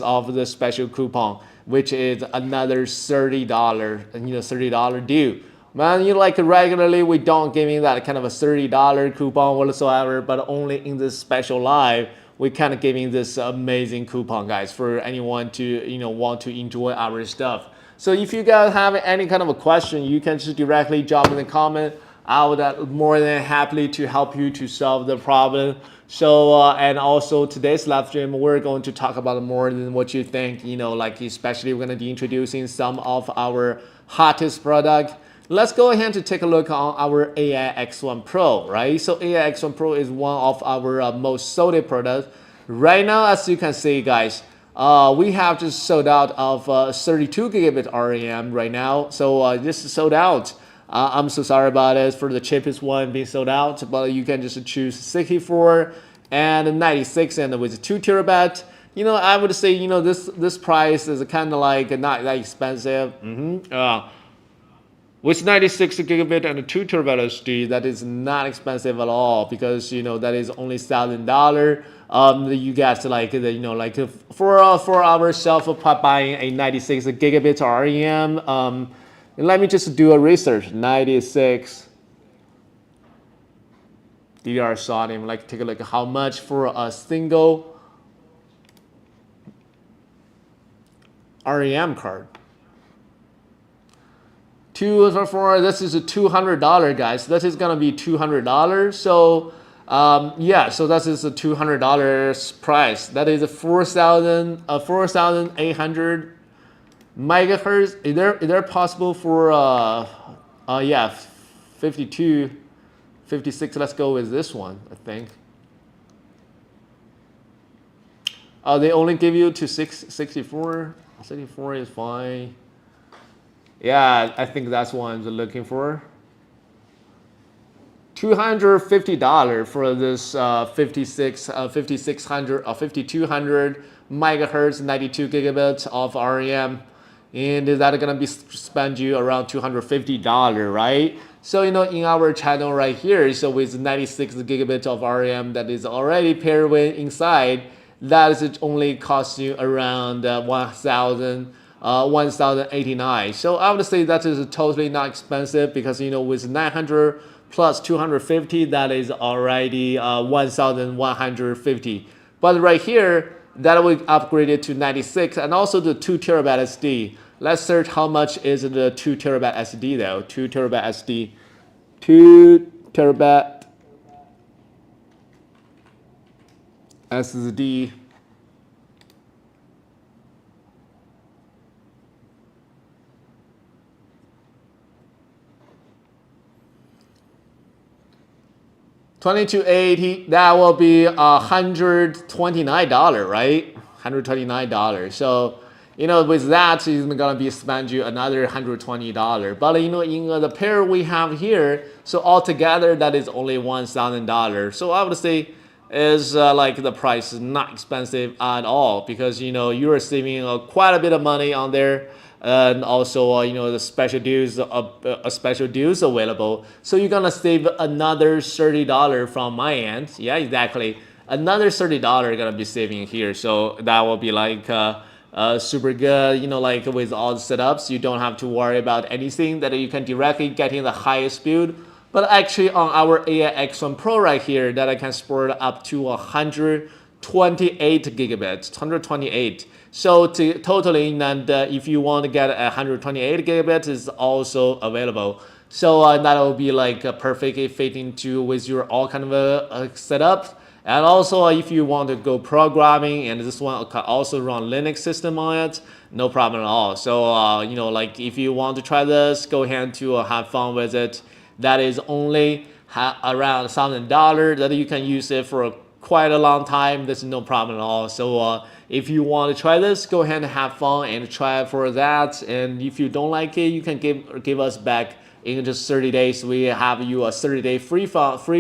of the special coupon, which is another $30, $30 due. Man, like regularly we don't giving that kind of a $30 coupon whatsoever, but only in this special live we kind of giving this amazing coupon, guys, for anyone to want to enjoy our stuff. So if you guys have any kind of a question, you can just directly drop in the comment. I would more than happily to help you to solve the problem. So and also today's live stream, we're going to talk about more than what you think. Like especially we're going to be introducing some of our hottest product. Let's go ahead and take a look on our AI X1 Pro, right? So AI X1 Pro is one of our most sold products right now. As you can see, guys, we have just sold out of 32 gigabit RAM right now. So this is sold out. I'm so sorry about it for the cheapest one being sold out, but you can just choose 64 and 96 and with 2 terabyte. I would say this price is kind of like not that expensive. With 96 gigabit and 2 terabyte SD, that is not expensive at all, because that is only $1,000. You get like for ourselves buying a 96 gigabit RAM. Let me just do a research. 96 DDR sodium. Like take a look at how much for a single RAM card. This is a $200, guys. This is gonna be $200. So yeah, so that is a $200 price. That is a 4,800 megahertz. Is there possible for yeah, 52, 56? Let's go with this one. I think. They only give you to 64. 64 is fine. Yeah, I think that's what I'm looking for. $250 for this 5600 or 5200 megahertz 92 gigabits of RAM, and is that gonna be spend you around $250, right? So in our channel right here, so with 96 gigabits of RAM that is already paired with inside, that is only cost you around 1,089. So I would say that is totally not expensive, because with 900 plus 250, that is already 1,150. But right here, that will upgrade it to 96, and also the 2 terabyte SD. Let's search how much is the 2 terabyte SD though. 2 terabyte SD. 2 terabyte SD. $22.80, that will be $129, right? $129. So, with that, it's gonna be spend you another $120. But in the pair we have here, so altogether that is only $1,000. So I would say is like the price is not expensive at all, because you are saving quite a bit of money on there. And also the special deals, special deals available, so you're gonna save another $30 from my end. Yeah, exactly, another $30 gonna be saving here. So that will be like super good. Like with all the setups, you don't have to worry about anything, that you can directly get in the highest speed. But actually on our AI X1 Pro right here, that I can support up to 128 gigabits, 128. So totally, and if you want to get 128 gigabits, is also available. So that will be like perfectly fitting to with your all kind of a setup. And also if you want to go programming, and this one can also run Linux system on it, no problem at all. So like if you want to try this, go ahead to have fun with it. That is only around $1,000 that you can use it for quite a long time. There's no problem at all. So if you want to try this, go ahead and have fun and try it for that. And if you don't like it, you can give us back in just 30 days. We have you a 30-day free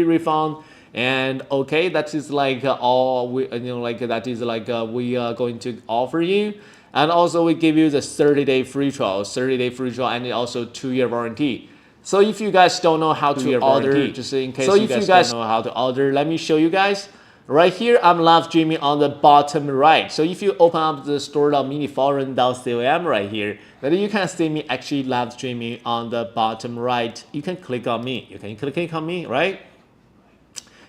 refund. And okay, that is like all we that is like we are going to offer you. And also we give you the 30-day free trial, and also 2-year warranty. So if you guys don't know how to order, just in case you guys don't know how to order, let me show you guys. Right here, I'm live streaming on the bottom right. So if you open up the store.miniforum.com right here, then you can see me actually live streaming on the bottom right. You can click on me. You can click on me, right?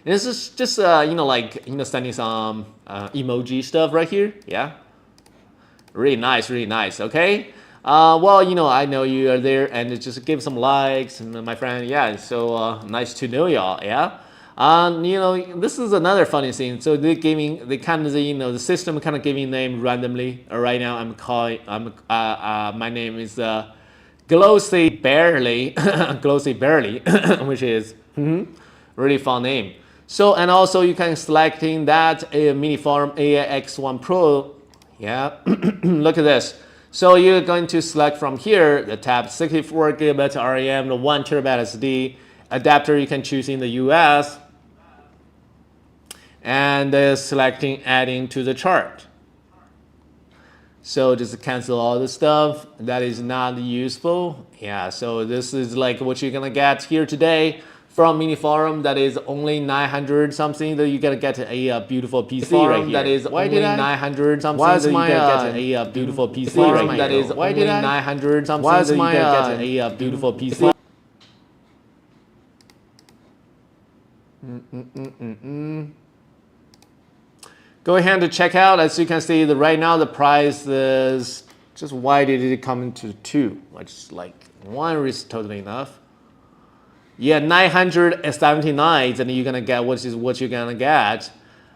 And this is just sending some emoji stuff right here. Yeah, really nice, really nice. Okay. Well, I know you are there, and just give some likes, and my friend. Yeah, so nice to know y'all. Yeah. This is another funny thing. So the system kind of giving name randomly. Right now, my name is Glossy Barely, Glossy Barely, which is really fun name. So, and also you can selecting that a Minisforum AX1 Pro. Yeah, look at this. So you're going to select from here the tab 64 GB RAM, the 1 TB SD adapter you can choose in the US, and selecting adding to the chart. So just cancel all the stuff that is not useful. Yeah, so this is like what you're gonna get here today from Minisforum. That is only 900 something that you're gonna get a beautiful PC right here. That is only 900 something that you're gonna get a beautiful PC right here. That is only 900 something that you're gonna get a beautiful PC. Go ahead to check out. As you can see, right now the price is just, why did it come into 2? Which is like 1 is totally enough. Yeah, 979, and you're gonna get what you're gonna get.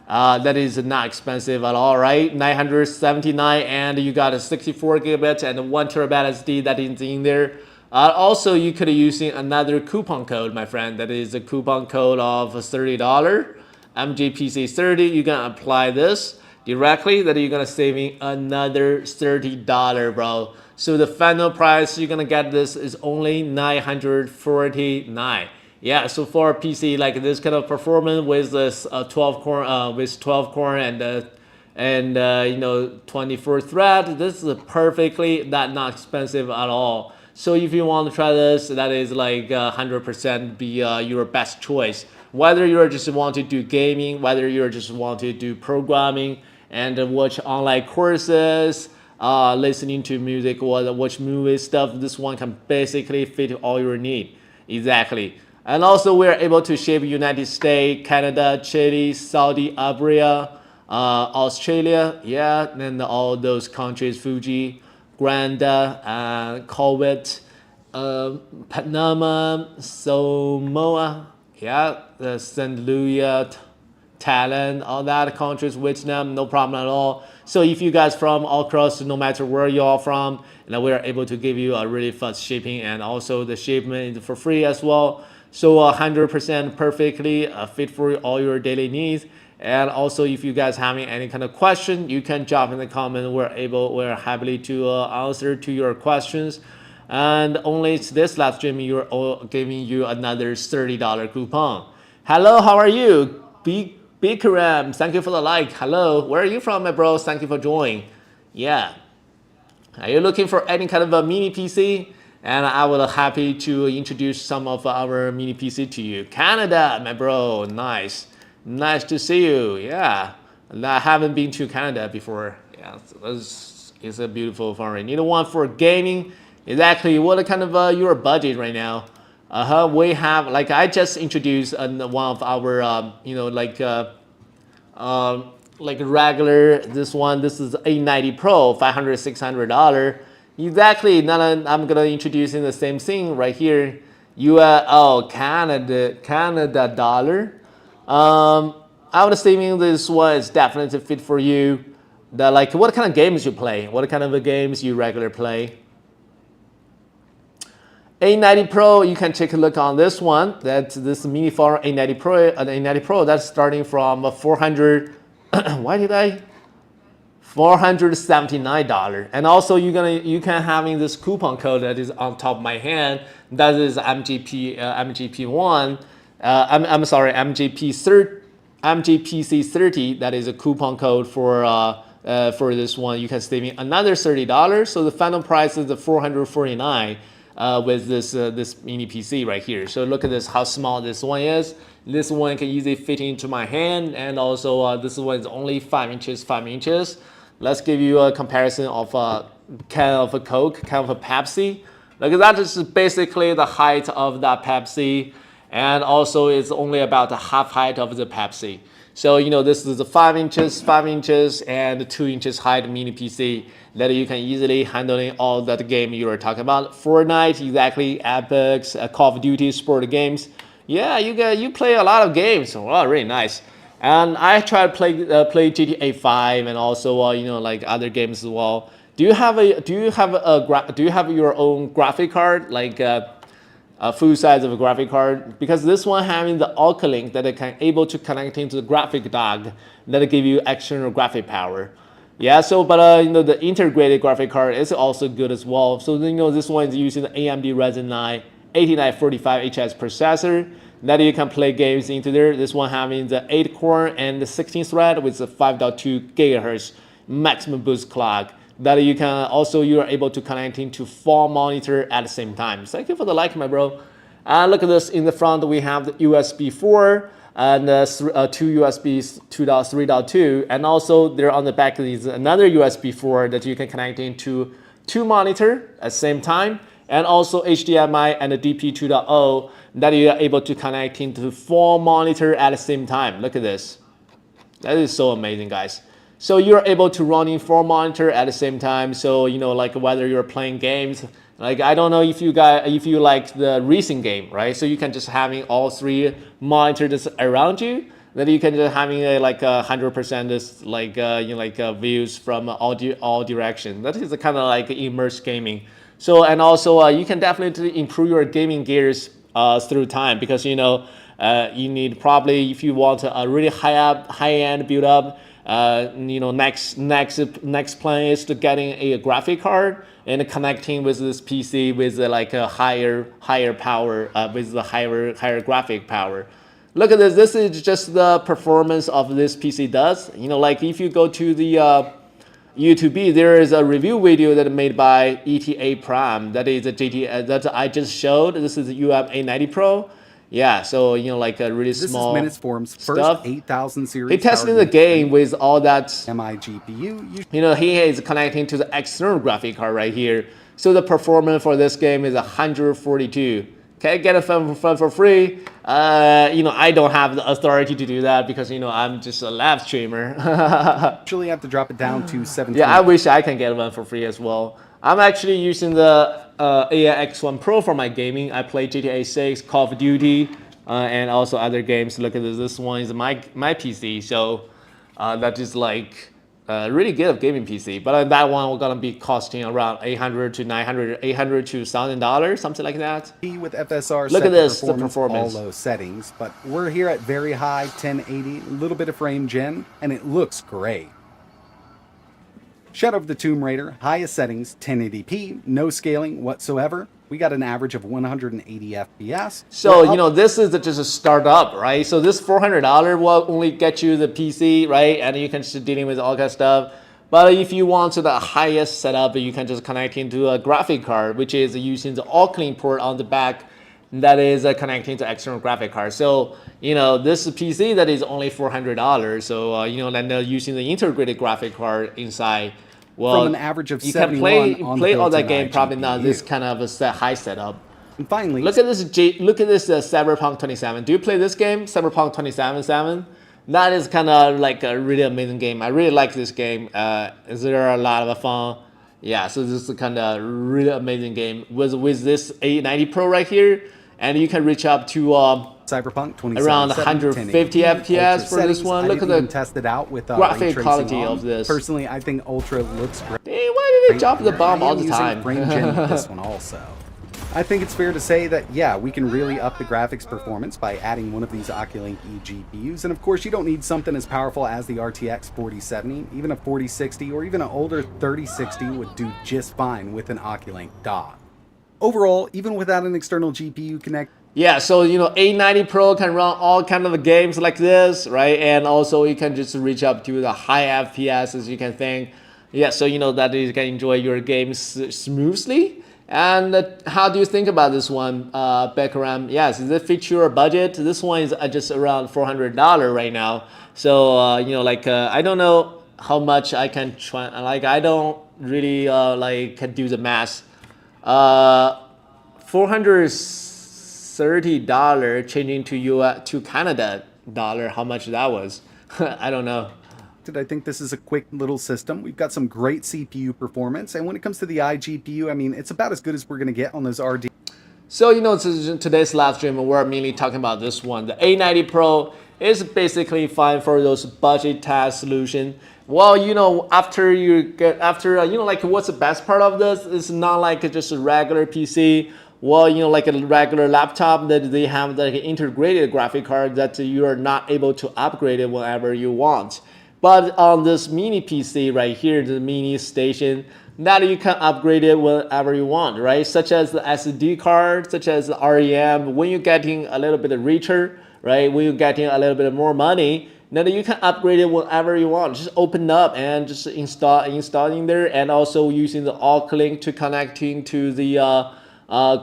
That is not expensive at all, right? 979, and you got a 64 gigabit and 1 terabyte SD that is in there. Also, you could using another coupon code, my friend. That is a coupon code of $30. MJPC30, you're gonna apply this directly, that you're gonna saving another $30, bro. So the final price you're gonna get this is only 949. Yeah, so for a PC like this kind of performance with this 12 core and 24 thread, this is perfectly not expensive at all. So if you want to try this, that is like 100% be your best choice. Whether you just want to do gaming, whether you just want to do programming and watch online courses, listening to music or watch movie stuff, this one can basically fit all your need. Exactly. And also we're able to ship United States, Canada, Chile, Saudi Arabia, Australia, yeah, and all those countries, Fuji, Granda, Kuwait, Panama, Samoa, yeah, the St. Louis, Thailand, all that countries, Vietnam, no problem at all. So if you guys from all across, no matter where you are from, we are able to give you a really fast shipping, and also the shipment is for free as well. So 100% perfectly fit for all your daily needs. And also, if you guys having any kind of question, you can drop in the comment. We're happy to answer to your questions. And only this live stream, you're giving you another $30 coupon. Hello, how are you? Bikram, thank you for the like. Hello, where are you from, my bro? Thank you for joining. Yeah. Are you looking for any kind of a mini PC? And I will happy to introduce some of our mini PC to you. Canada, my bro, nice. Nice to see you. Yeah, I haven't been to Canada before. Yeah, so it's a beautiful foreign. You know, one for gaming is actually what kind of your budget right now? We have, like, I just introduced one of our like regular, this one. This is A90 Pro, $500-600. Exactly. Now I'm gonna introducing the same thing right here. Canada dollar. I would say this one is definitely fit for you. Like, what kind of games you play? What kind of games you regular play? A90 Pro, you can take a look on this one. That's this Minisforum A90 Pro. A90 Pro, that's starting from 400. Why did I? $479. And also you can having this coupon code that is on top of my hand. That is MGP1. I'm sorry, MGPC30. That is a coupon code for this one. You can save me another $30. So the final price is the $449 with this mini PC right here. So look at this, how small this one is. This one can easily fit into my hand, and also this one is only 5 inches, 5 inches. Let's give you a comparison of a can of a Coke, can of a Pepsi. Like that is basically the height of that Pepsi, and also it's only about the half height of the Pepsi. So this is a 5 inches, 5 inches, and 2 inches height mini PC that you can easily handling all that game you were talking about. Fortnite, exactly, Epics, Call of Duty, sport games. Yeah, you play a lot of games. Wow, really nice. And I try to play GTA 5 and also like other games as well. Do you have your own graphic card, like a full size of a graphic card? Because this one having the Link that it can able to connect into the graphic dock that give you external graphic power. Yeah, so but the integrated graphic card is also good as well. So this one is using the AMD Ryzen 9 8945HS processor that you can play games into there. This one having the 8 core and the 16 thread with the 5.2 gigahertz maximum boost clock that you can also you're able to connect into 4 monitor at the same time. Thank you for the like, my bro. Look at this. In the front we have the USB 4 and 2 USBs 2.3.2, and also there on the back is another USB 4 that you can connect into 2 monitor at the same time, and also HDMI and the DP 2.0 that you are able to connect into 4 monitor at the same time. Look at this. That is so amazing, guys. So you're able to run in 4 monitor at the same time. So like whether you're playing games, like I don't know if you like the racing game, right? So you can just having all 3 monitors around you. Then you can just having like 100% this like views from all direction. That is kind of like immersed gaming. So and also you can definitely improve your gaming gears through time, because you need probably, if you want a really high end build up, next plan is to getting a graphic card and connecting with this PC with like a higher power, with the higher graphic power. Look at this. This is just the performance of this PC does. Like if you go to the YouTube, there is a review video that made by ETA Prime. That is a GT that I just showed. This is the UM890 Pro. Yeah, so like a really small. This is Minisforum's first 8000 series. He tested the game with all that MI GPU. He is connecting to the external graphic card right here. So the performance for this game is 142. Can I get a phone for free? I don't have the authority to do that because I'm just a live streamer. Actually, have to drop it down to 17. Yeah, I wish I can get one for free as well. I'm actually using the AI X1 Pro for my gaming. I play GTA 6, Call of Duty, and also other games. Look at this. This one is my PC, so that is like really good gaming PC. But that one we're gonna be costing around $800 to $900, $800 to $1,000, something like that. With FSR, look at this, the performance. All low settings, but we're here at very high 1080, a little bit of frame gen, and it looks great. Shadow of the Tomb Raider, highest settings, 1080p, no scaling whatsoever. We got an average of 180 FPS. So, this is just a startup, right? So this $400 will only get you the PC, right? And you can just dealing with all kind of stuff. But if you want the highest setup, you can just connect into a graphic card, which is using the all-clean port on the back that is connecting to external graphic card. So, this PC that is only $400. So, then using the integrated graphic card inside. Well, from an average of you can play all that game, probably not this GPU. kind of a high setup. And finally, look at this Cyberpunk 27. Do you play this game, Cyberpunk 27? That is kind of like a really amazing game. I really like this game. There are a lot of fun. Yeah, so this is kind of really amazing game with this 890 Pro right here, and you can reach up to Cyberpunk 27, around 150 FPS for this one. Look at the test it out with graphic quality of this. Personally, I think Ultra looks great. Hey, why do they drop the bomb all the time? Frame gen with this one also. I think it's fair to say that, yeah, we can really up the graphics performance by adding one of these Oculink eGPUs. And of course, you don't need something as powerful as the RTX 4070. Even a 4060 or even an older 3060 would do just fine with an Oculink dock. Overall, even without an external GPU connect. Yeah, so 890 Pro can run all kind of games like this, right? And also you can just reach up to the high FPS as you can think. Yeah, so that you can enjoy your games smoothly. And how do you think about this one, Beckham? Yes, is it fit your budget? This one is just around $400 right now. So I don't know how much I can try. Like I don't really can do the math. $430 changing to Canada dollar. How much that was? I don't know. I think this is a quick little system. We've got some great CPU performance, and when it comes to the iGPU, I mean, it's about as good as we're going to get on those RD. So today's live stream, we're mainly talking about this one. The A90 Pro is basically fine for those budget task solution. Well, after what's the best part of this? It's not like just a regular PC. Well, like a regular laptop that they have like an integrated graphic card that you are not able to upgrade it whenever you want. But on this mini PC right here, the mini station, that you can upgrade it whenever you want, right? Such as the SD card, such as the REM. When you're getting a little bit richer, right? When you're getting a little bit more money, then you can upgrade it whenever you want. Just open up and just installing there, and also using the AUX link to connecting to the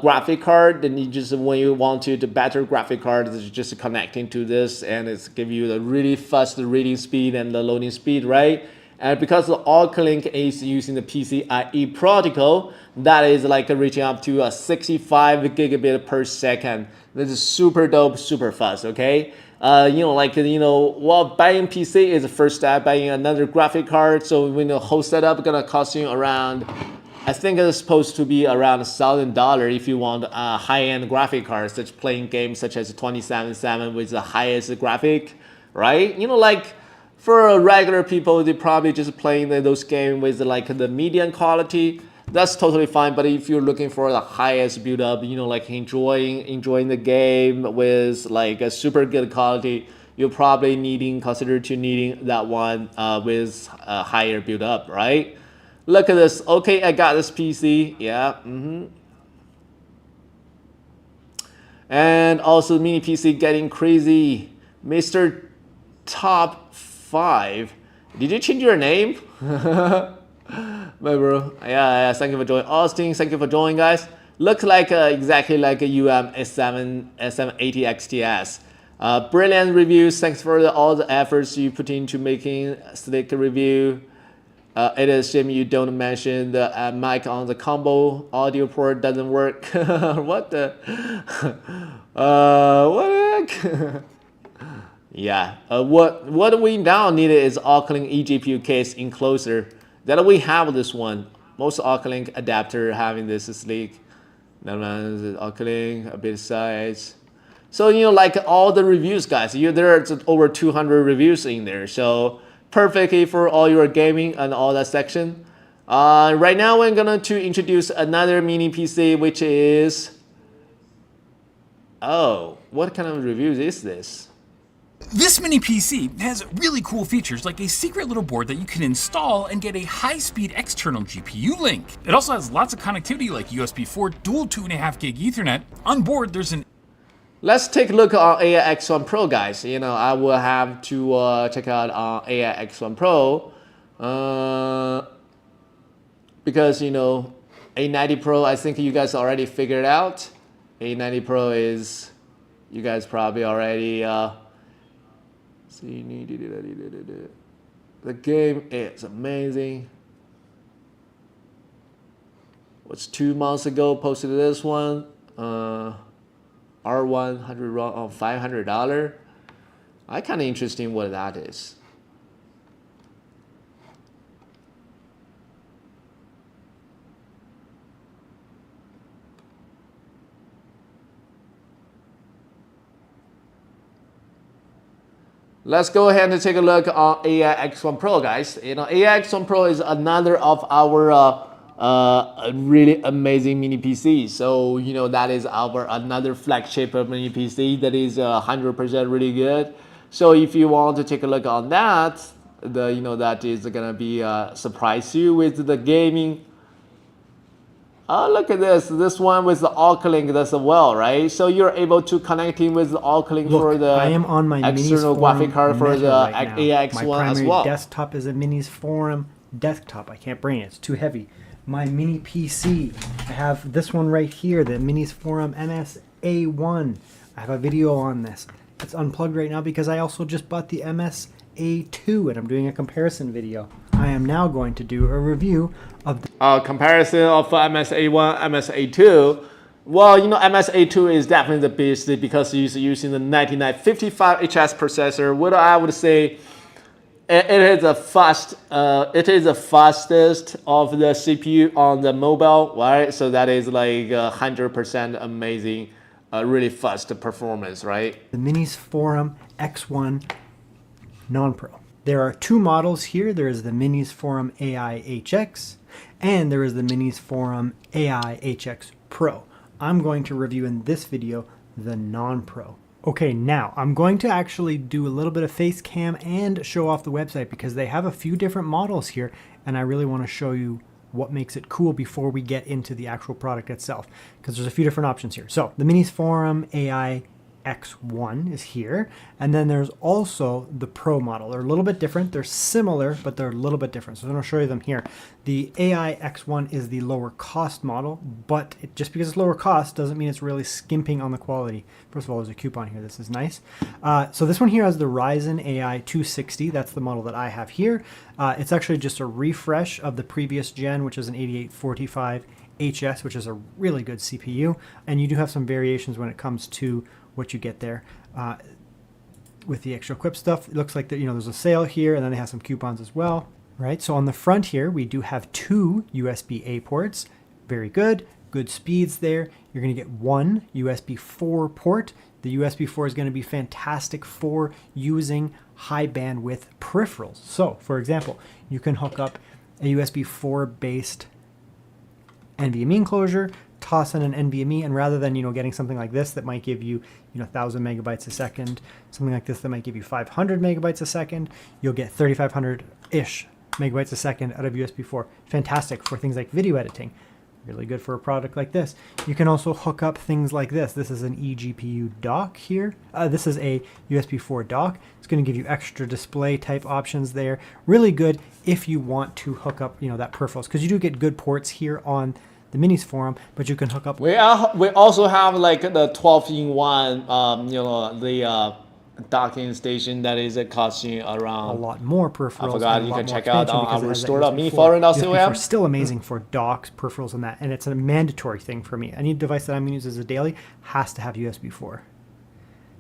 graphic card. Then you just, when you want the better graphic card, it's just connecting to this, and it's give you the really fast reading speed and the loading speed, right? And because the AUX link is using the PCIe protocol, that is like reaching up to a 65 gigabit per second. This is super dope, super fast. Okay. While buying PC is the first step, buying another graphic card. So when the whole setup gonna cost you around, I think it's supposed to be around $1,000 if you want a high-end graphic card, such playing games such as 2077 with the highest graphic, right? For regular people, they probably just playing those games with the medium quality. That's totally fine. But if you're looking for the highest build up, enjoying the game with a super good quality, you're probably consider needing that one with a higher build up, right? Look at this. Okay, I got this PC. Yeah. And also mini PC getting crazy. Mr. Top 5. Did you change your name? My bro. Yeah. Thank you for joining. Austin, thank you for joining, guys. Looks like exactly like a SM80 XTS. Brilliant reviews. Thanks for all the efforts you put into making a slick review. It is a shame you don't mention the mic on the combo audio port doesn't work. What the? What? Yeah. What we now need is AUX link eGPU case enclosure. That we have this one. Most AUX link adapter having this sleek. AUX link a bit size. So all the reviews, guys. There are over 200 reviews in there. So perfectly for all your gaming and all that section. Right now we're going to introduce another mini PC, which is, what kind of reviews is this? This mini PC has really cool features like a secret little board that you can install and get a high-speed external GPU link. It also has lots of connectivity like USB 4 dual 2.5 gig Ethernet. On board there's an Let's take a look at AI X1 Pro, guys. I will have to check out AI X1 Pro because A90 Pro, I think you guys already figured out. A90 Pro is, you guys probably already see. The game is amazing. What's 2 months ago posted this one? R1 $500. I kind of interested in what that is. Let's go ahead and take a look on AI X1 Pro, guys. AI X1 Pro is another of our really amazing mini PC. So that is our another flagship of mini PC that is 100% really good. So if you want to take a look on that, that is gonna be surprise you with the gaming. Oh, look at this one with the AUX link as well, right? So you're able to connect in with the AUX link for the I am on my external Minisforum graphic card for the right now. AX1 my as primary well. desktop is a Minisforum. desktop. I can't bring it. It's too heavy. My Mini PC. I have this one right here, the Minisforum MSA1. I have a video on this. It's unplugged right now because I also just bought the MSA2 and I'm doing a comparison video. I am now going to do a review of the comparison of MSA1, MSA2. Well, you know, MSA2 is definitely the best because it's using the 9955 HS processor. What I would say, it is the fastest of the CPU on the mobile, right? So that is like 100% amazing, really fast performance, right? the Minisforum X1 Non-Pro. There are two models here. There is the Minisforum AI HX and there is the Minisforum AI HX Pro. I'm going to review in this video the Non-Pro. Okay, now I'm going to actually do a little bit of face cam and show off the website because they have a few different models here and I really want to show you what makes it cool before we get into the actual product itself, because there's a few different options here. So the Minisforum AI X1 is here, and then there's also the Pro model. They're a little bit different. They're similar, but they're a little bit different. So I'm going to show you them here. The AI X1 is the lower cost model, but just because it's lower cost doesn't mean it's really skimping on the quality. First of all, there's a coupon here. This is nice. So this one here has the Ryzen AI 260. That's the model that I have here. It's actually just a refresh of the previous gen, which is an 8845 HS, which is a really good CPU. And you do have some variations when it comes to what you get there with the extra equip stuff. It looks like that, you know, there's a sale here, and then they have some coupons as well, right? So on the front here, we do have two USB-A ports. Very good speeds there. You're going to get one USB 4 port. The USB 4 is going to be fantastic for using high bandwidth peripherals. So for example, you can hook up a USB 4 based NVMe enclosure, toss in an NVMe, and rather than, you know, getting something like this that might give you, 1,000 megabytes a second, something like this that might give you 500 megabytes a second, you'll get 3,500-ish megabytes a second out of USB 4. Fantastic for things like video editing. Really good for a product like this. You can also hook up things like this. This is an eGPU dock here. This is a USB 4 dock. It's going to give you extra display type options there. Really good if you want to hook up, that peripherals, because you do get good ports here on the Minisforum, but you can hook up. We also have like the 12-in-1, the docking station that is costing around a lot more peripherals. I forgot. You can check out on our store at Miniforum.com. Still amazing for docks, peripherals, and that, and it's a mandatory thing for me. Any device that I'm going to use as a daily has to have USB 4.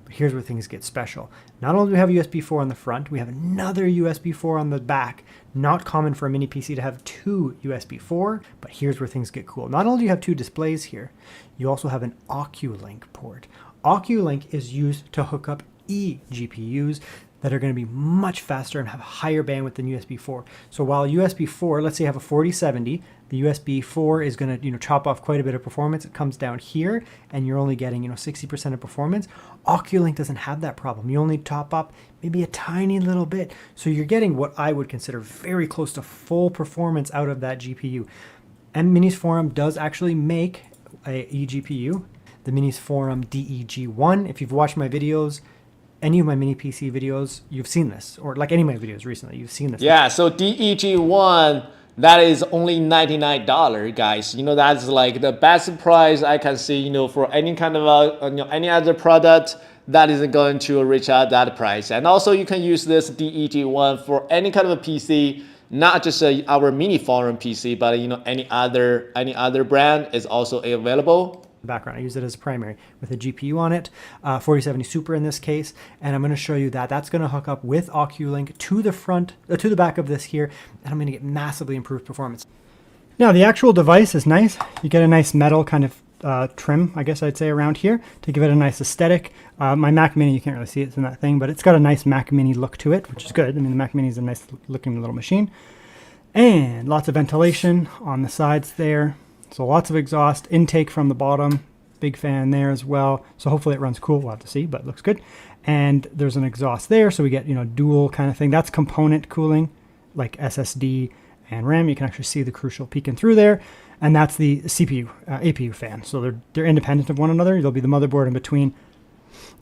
But here's where things get special. Not only do we have USB 4 on the front, we have another USB 4 on the back. Not common for a mini PC to have two USB 4, but here's where things get cool. Not only do you have two displays here, you also have an Oculink port. Oculink is used to hook up eGPUs that are going to be much faster and have higher bandwidth than USB 4. So while USB 4, let's say you have a 4070, the USB 4 is going to chop off quite a bit of performance. It comes down here and you're only getting 60% of performance. Oculink doesn't have that problem. You only top up maybe a tiny little bit. So you're getting what I would consider very close to full performance out of that GPU. And Minisforum does actually make a eGPU, the Minisforum DEG1. If you've watched my videos, any of my mini PC videos, you've seen this, or like any of my videos recently, you've seen this. Yeah, so DEG1, that is only $99, guys. That's like the best price I can see, for any kind of any other product that isn't going to reach out that price. And also you can use this DEG1 for any kind of a PC, not just our Minisforum PC, but any other brand is also available. Background. I use it as a primary with a GPU on it, 4070 Super in this case, and I'm going to show you that that's going to hook up with Oculink to the front, to the back of this here, and I'm going to get massively improved performance. Now the actual device is nice. You get a nice metal kind of trim, I guess I'd say, around here to give it a nice aesthetic. My Mac Mini, you can't really see it in that thing, but it's got a nice Mac Mini look to it, which is good. I mean, the Mac Mini is a nice looking little machine, and lots of ventilation on the sides there. So lots of exhaust, intake from the bottom, big fan there as well. So hopefully it runs cool, we'll have to see, but it looks good. And there's an exhaust there, so we get, dual kind of thing. That's component cooling, like SSD and RAM. You can actually see the Crucial peeking through there. And that's the CPU, APU fan. So they're independent of one another. There'll be the motherboard in between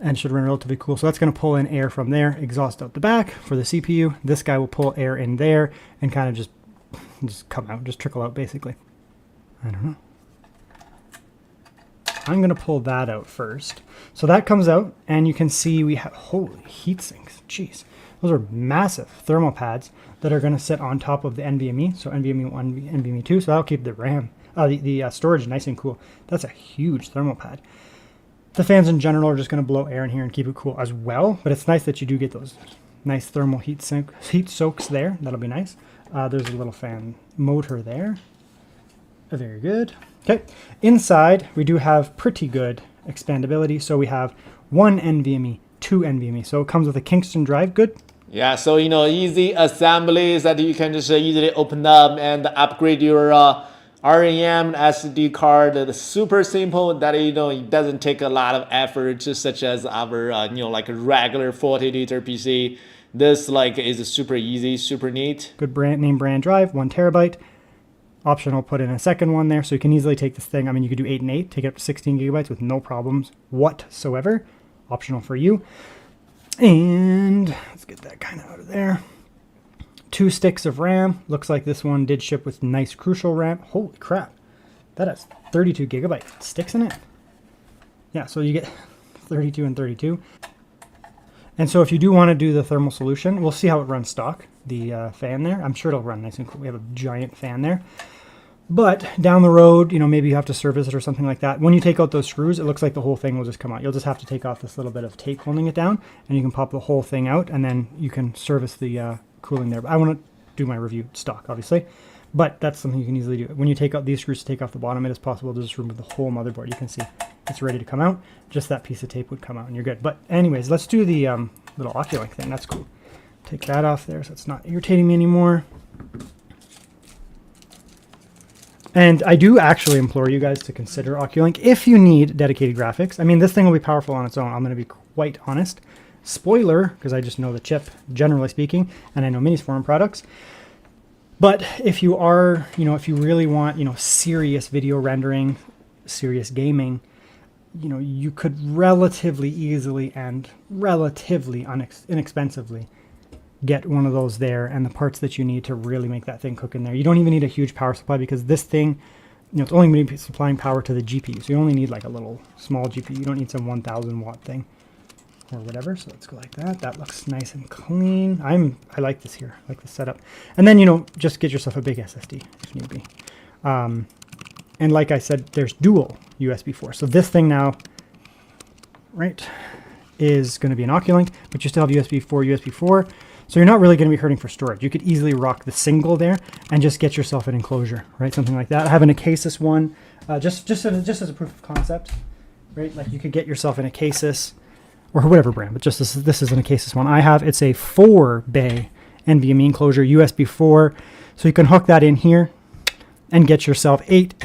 and should run relatively cool. So that's gonna pull in air from there, exhaust out the back for the CPU. This guy will pull air in there and kind of just just come out, just trickle out basically. I don't know. I'm going to pull that out first. So that comes out, and you can see we have, holy heat sinks, jeez. Those are massive thermal pads that are going to sit on top of the NVMe. So NVMe 1, NVMe 2, so that'll keep the RAM, the storage nice and cool. That's a huge thermal pad. The fans in general are just going to blow air in here and keep it cool as well, but it's nice that you do get those nice thermal heat soaks there. That'll be nice. There's a little fan motor there. Very good. Okay, inside we do have pretty good expandability. So we have 1 NVMe, 2 NVMe. So it comes with a Kingston drive. Good. Yeah, so easy assemblies that you can just easily open up and upgrade your RAM SD card. It's super simple. That it doesn't take a lot of effort, just such as our like a regular 40-liter PC. This is super easy, super neat. Good brand drive, 1 terabyte. Optional, put in a second one there, so you can easily take this thing. I mean, you could do 8 and 8, take it up to 16 gigabytes with no problems whatsoever. Optional for you. And let's get that kind of out of there. 2 sticks of RAM. Looks like this one did ship with nice Crucial RAM. Holy crap. That has 32 gigabyte sticks in it. Yeah, so you get 32 and 32. And so if you do want to do the thermal solution, we'll see how it runs stock, the fan there. I'm sure it'll run nice and cool. We have a giant fan there. But down the road, maybe you have to service it or something like that. When you take out those screws, it looks like the whole thing will just come out. You'll just have to take off this little bit of tape holding it down, and you can pop the whole thing out, and then you can service the cooling there. But I want to do my review stock, obviously. But that's something you can easily do. When you take out these screws to take off the bottom, it is possible to just remove the whole motherboard. You can see it's ready to come out. Just that piece of tape would come out, and you're good. But anyways, let's do the little Oculink thing. That's cool. Take that off there so it's not irritating me anymore. And I do actually implore you guys to consider Oculink if you need dedicated graphics. I mean, this thing will be powerful on its own. I'm going to be quite honest. Spoiler, because I just know the chip, generally speaking, and I know Minisforum products. But if you are, if you really want, serious video rendering, serious gaming, you could relatively easily and relatively inexpensively get one of those there, and the parts that you need to really make that thing cook in there. You don't even need a huge power supply, because this thing, it's only going to be supplying power to the GPU. So you only need like a little small GPU. You don't need some 1,000 watt thing or whatever. So let's go like that. That looks nice and clean. I like this here. I like the setup. And then, just get yourself a big SSD if need be. And like I said, there's dual USB 4. So this thing now, right, is going to be an Oculink, but you still have USB 4. So you're not really going to be hurting for storage. You could easily rock the single there and just get yourself an enclosure, right? Something like that. I have an Acasis one, just as a proof of concept, right? Like you could get yourself an Acasis or whatever brand, but just this is an Acasis one I have. It's a 4-bay NVMe enclosure, USB 4. So you can hook that in here and get yourself 8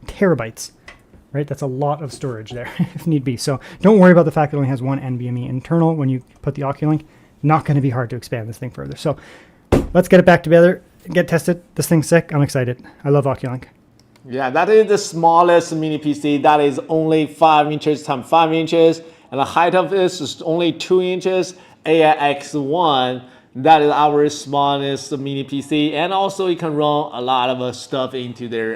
terabytes, right? That's a lot of storage there if need be. So don't worry about the fact that it only has 1 NVMe internal when you put the Oculink. Not going to be hard to expand this thing further. So let's get it back together, get tested. This thing's sick. I'm excited. I love Oculink. Yeah, that is the smallest mini PC. That is only 5 inches times 5 inches. And the height of this is only 2 inches. AIX1, that is our smallest mini PC. And also you can run a lot of stuff into there.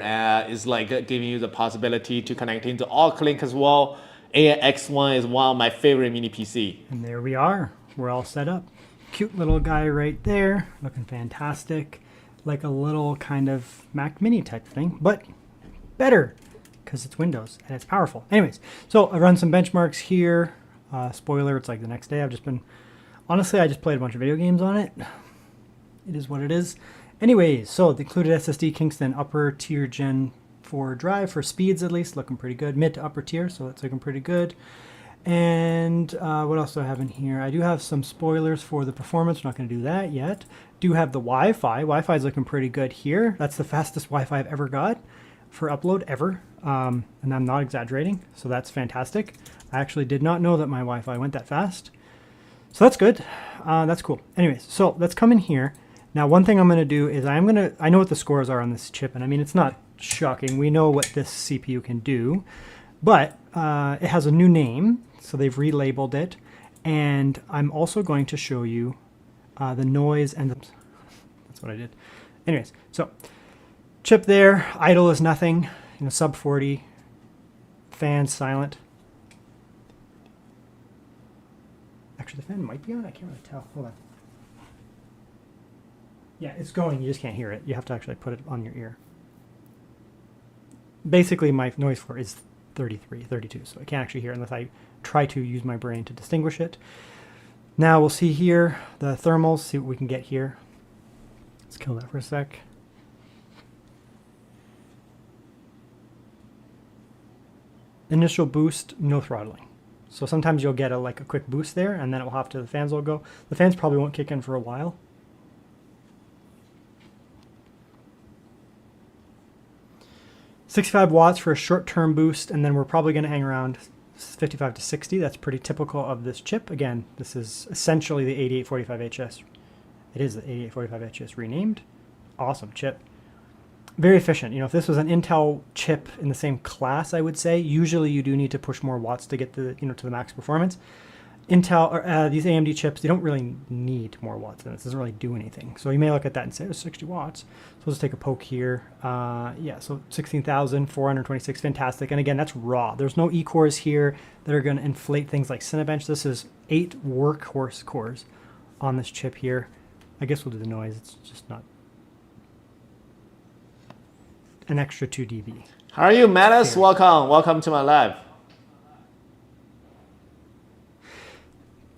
It's like giving you the possibility to connect into Oculink as well. AIX1 is one of my favorite mini PC. And there we are. We're all set up. Cute little guy right there, looking fantastic. Like a little kind of Mac Mini type thing, but better because it's Windows and it's powerful. Anyways, so I run some benchmarks here. Spoiler, it's like the next day. Honestly, I just played a bunch of video games on it. It is what it is. Anyways, so the included SSD Kingston upper tier Gen 4 drive for speeds at least, looking pretty good. Mid to upper tier, so that's looking pretty good. And what else do I have in here? I do have some spoilers for the performance. We're not going to do that yet. Do have the Wi-Fi. Wi-Fi is looking pretty good here. That's the fastest Wi-Fi I've ever got for upload ever. And I'm not exaggerating. So that's fantastic. I actually did not know that my Wi-Fi went that fast. So that's good. That's cool. Anyways, so let's come in here. Now, one thing I'm going to do is I know what the scores are on this chip. And I mean, it's not shocking. We know what this CPU can do. But it has a new name. So they've relabeled it, and I'm also going to show you the noise and the That's what I did. Anyways, so chip there, idle is nothing, sub 40, fan silent. Actually, the fan might be on. I can't really tell. Hold on. Yeah, it's going. You just can't hear it. You have to actually put it on your ear. Basically, my noise floor is 33, 32, so I can't actually hear it unless I try to use my brain to distinguish it. Now we'll see here the thermals, see what we can get here. Let's kill that for a sec. Initial boost, no throttling. So sometimes you'll get a quick boost there, and then it will have to, the fans will go. The fans probably won't kick in for a while. $65 for a short-term boost, and then we're probably going to hang around 55 to 60. That's pretty typical of this chip. Again, this is essentially the 8845HS. It is the 8845HS renamed. Awesome chip. Very efficient. If this was an Intel chip in the same class, I would say, usually you do need to push more watts to get the, to the max performance. Intel, or these AMD chips, they don't really need more watts than this. It doesn't really do anything. So you may look at that and say, oh, 60 watts. So let's take a poke here. Yeah, so 16,426, fantastic. And again, that's raw. There's no E-cores here that are going to inflate things like Cinebench. This is 8 workhorse cores on this chip here. I guess we'll do the noise. It's just not an extra 2 dB. How are you, Menace? Welcome to my live.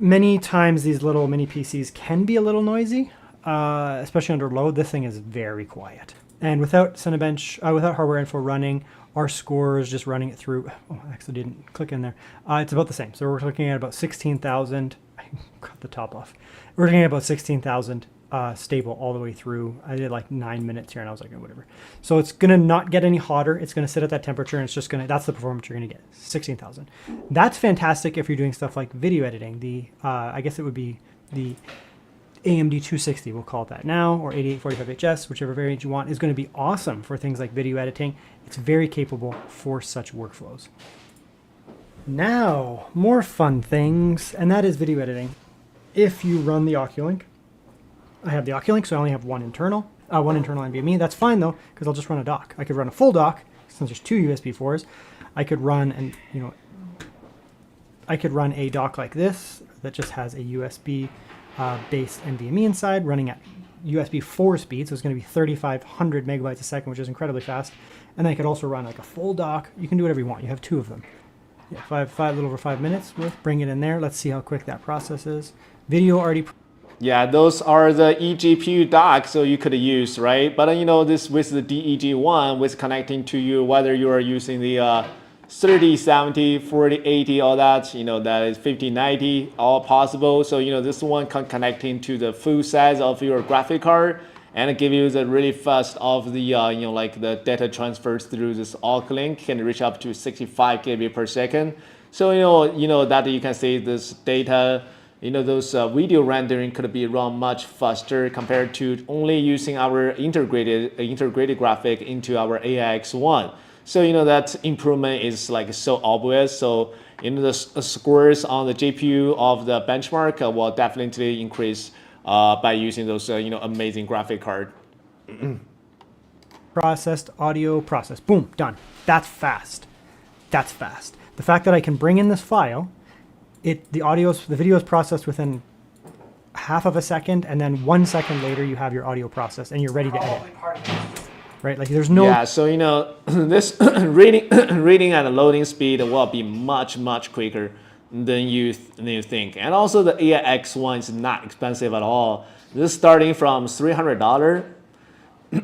Many times these little mini PCs can be a little noisy, especially under load. This thing is very quiet. And without Cinebench, without hardware info running, our scores just running it through. Oh, I actually didn't click in there. It's about the same. So we're looking at about 16,000. I cut the top off. We're looking at about 16,000 stable all the way through. I did like 9 minutes here, and I was like, oh, whatever. So it's gonna not get any hotter. It's gonna sit at that temperature, and it's just gonna. That's the performance you're gonna get. 16,000. That's fantastic if you're doing stuff like video editing. The I guess it would be the AMD 260, we'll call it that now, or 8845HS, whichever variant you want, is going to be awesome for things like video editing. It's very capable for such workflows. Now, more fun things, and that is video editing. If you run the Oculink, I have the Oculink, so I only have one internal NVMe. That's fine though, because I'll just run a dock. I could run a full dock since there's 2 USB 4s. I could run I could run a dock like this that just has a USB based NVMe inside, running at USB 4 speed, so it's going to be 3,500 megabytes a second, which is incredibly fast. And then I could also run like a full dock. You can do whatever you want. You have 2 of them. Yeah, a little over 5 minutes worth. Bring it in there. Let's see how quick that processes. Video already. Yeah, those are the eGPU docks, so you could use, right? But this with the DEG1, with connecting to you, whether you are using the 30, 70, 40, 80, all that, that is 50, 90, all possible. So, this one connecting to the full size of your graphic card and give you the really fast of the, like the data transfers through this Oculink can reach up to 65 KB per second. So, that you can see this data, those video rendering could be run much faster compared to only using our integrated graphic into our AIX1. So, that improvement is like so obvious. So, the scores on the GPU of the benchmark will definitely increase by using those, amazing graphic card. Processed audio process. Boom, done. That's fast. That's fast. The fact that I can bring in this file, the video is processed within half of a second, and then 1 second later you have your audio processed and you're ready to edit. Right, like there's no. Yeah, so this reading and loading speed will be much quicker than you think, and also the AIX1 is not expensive at all. This is starting from $300,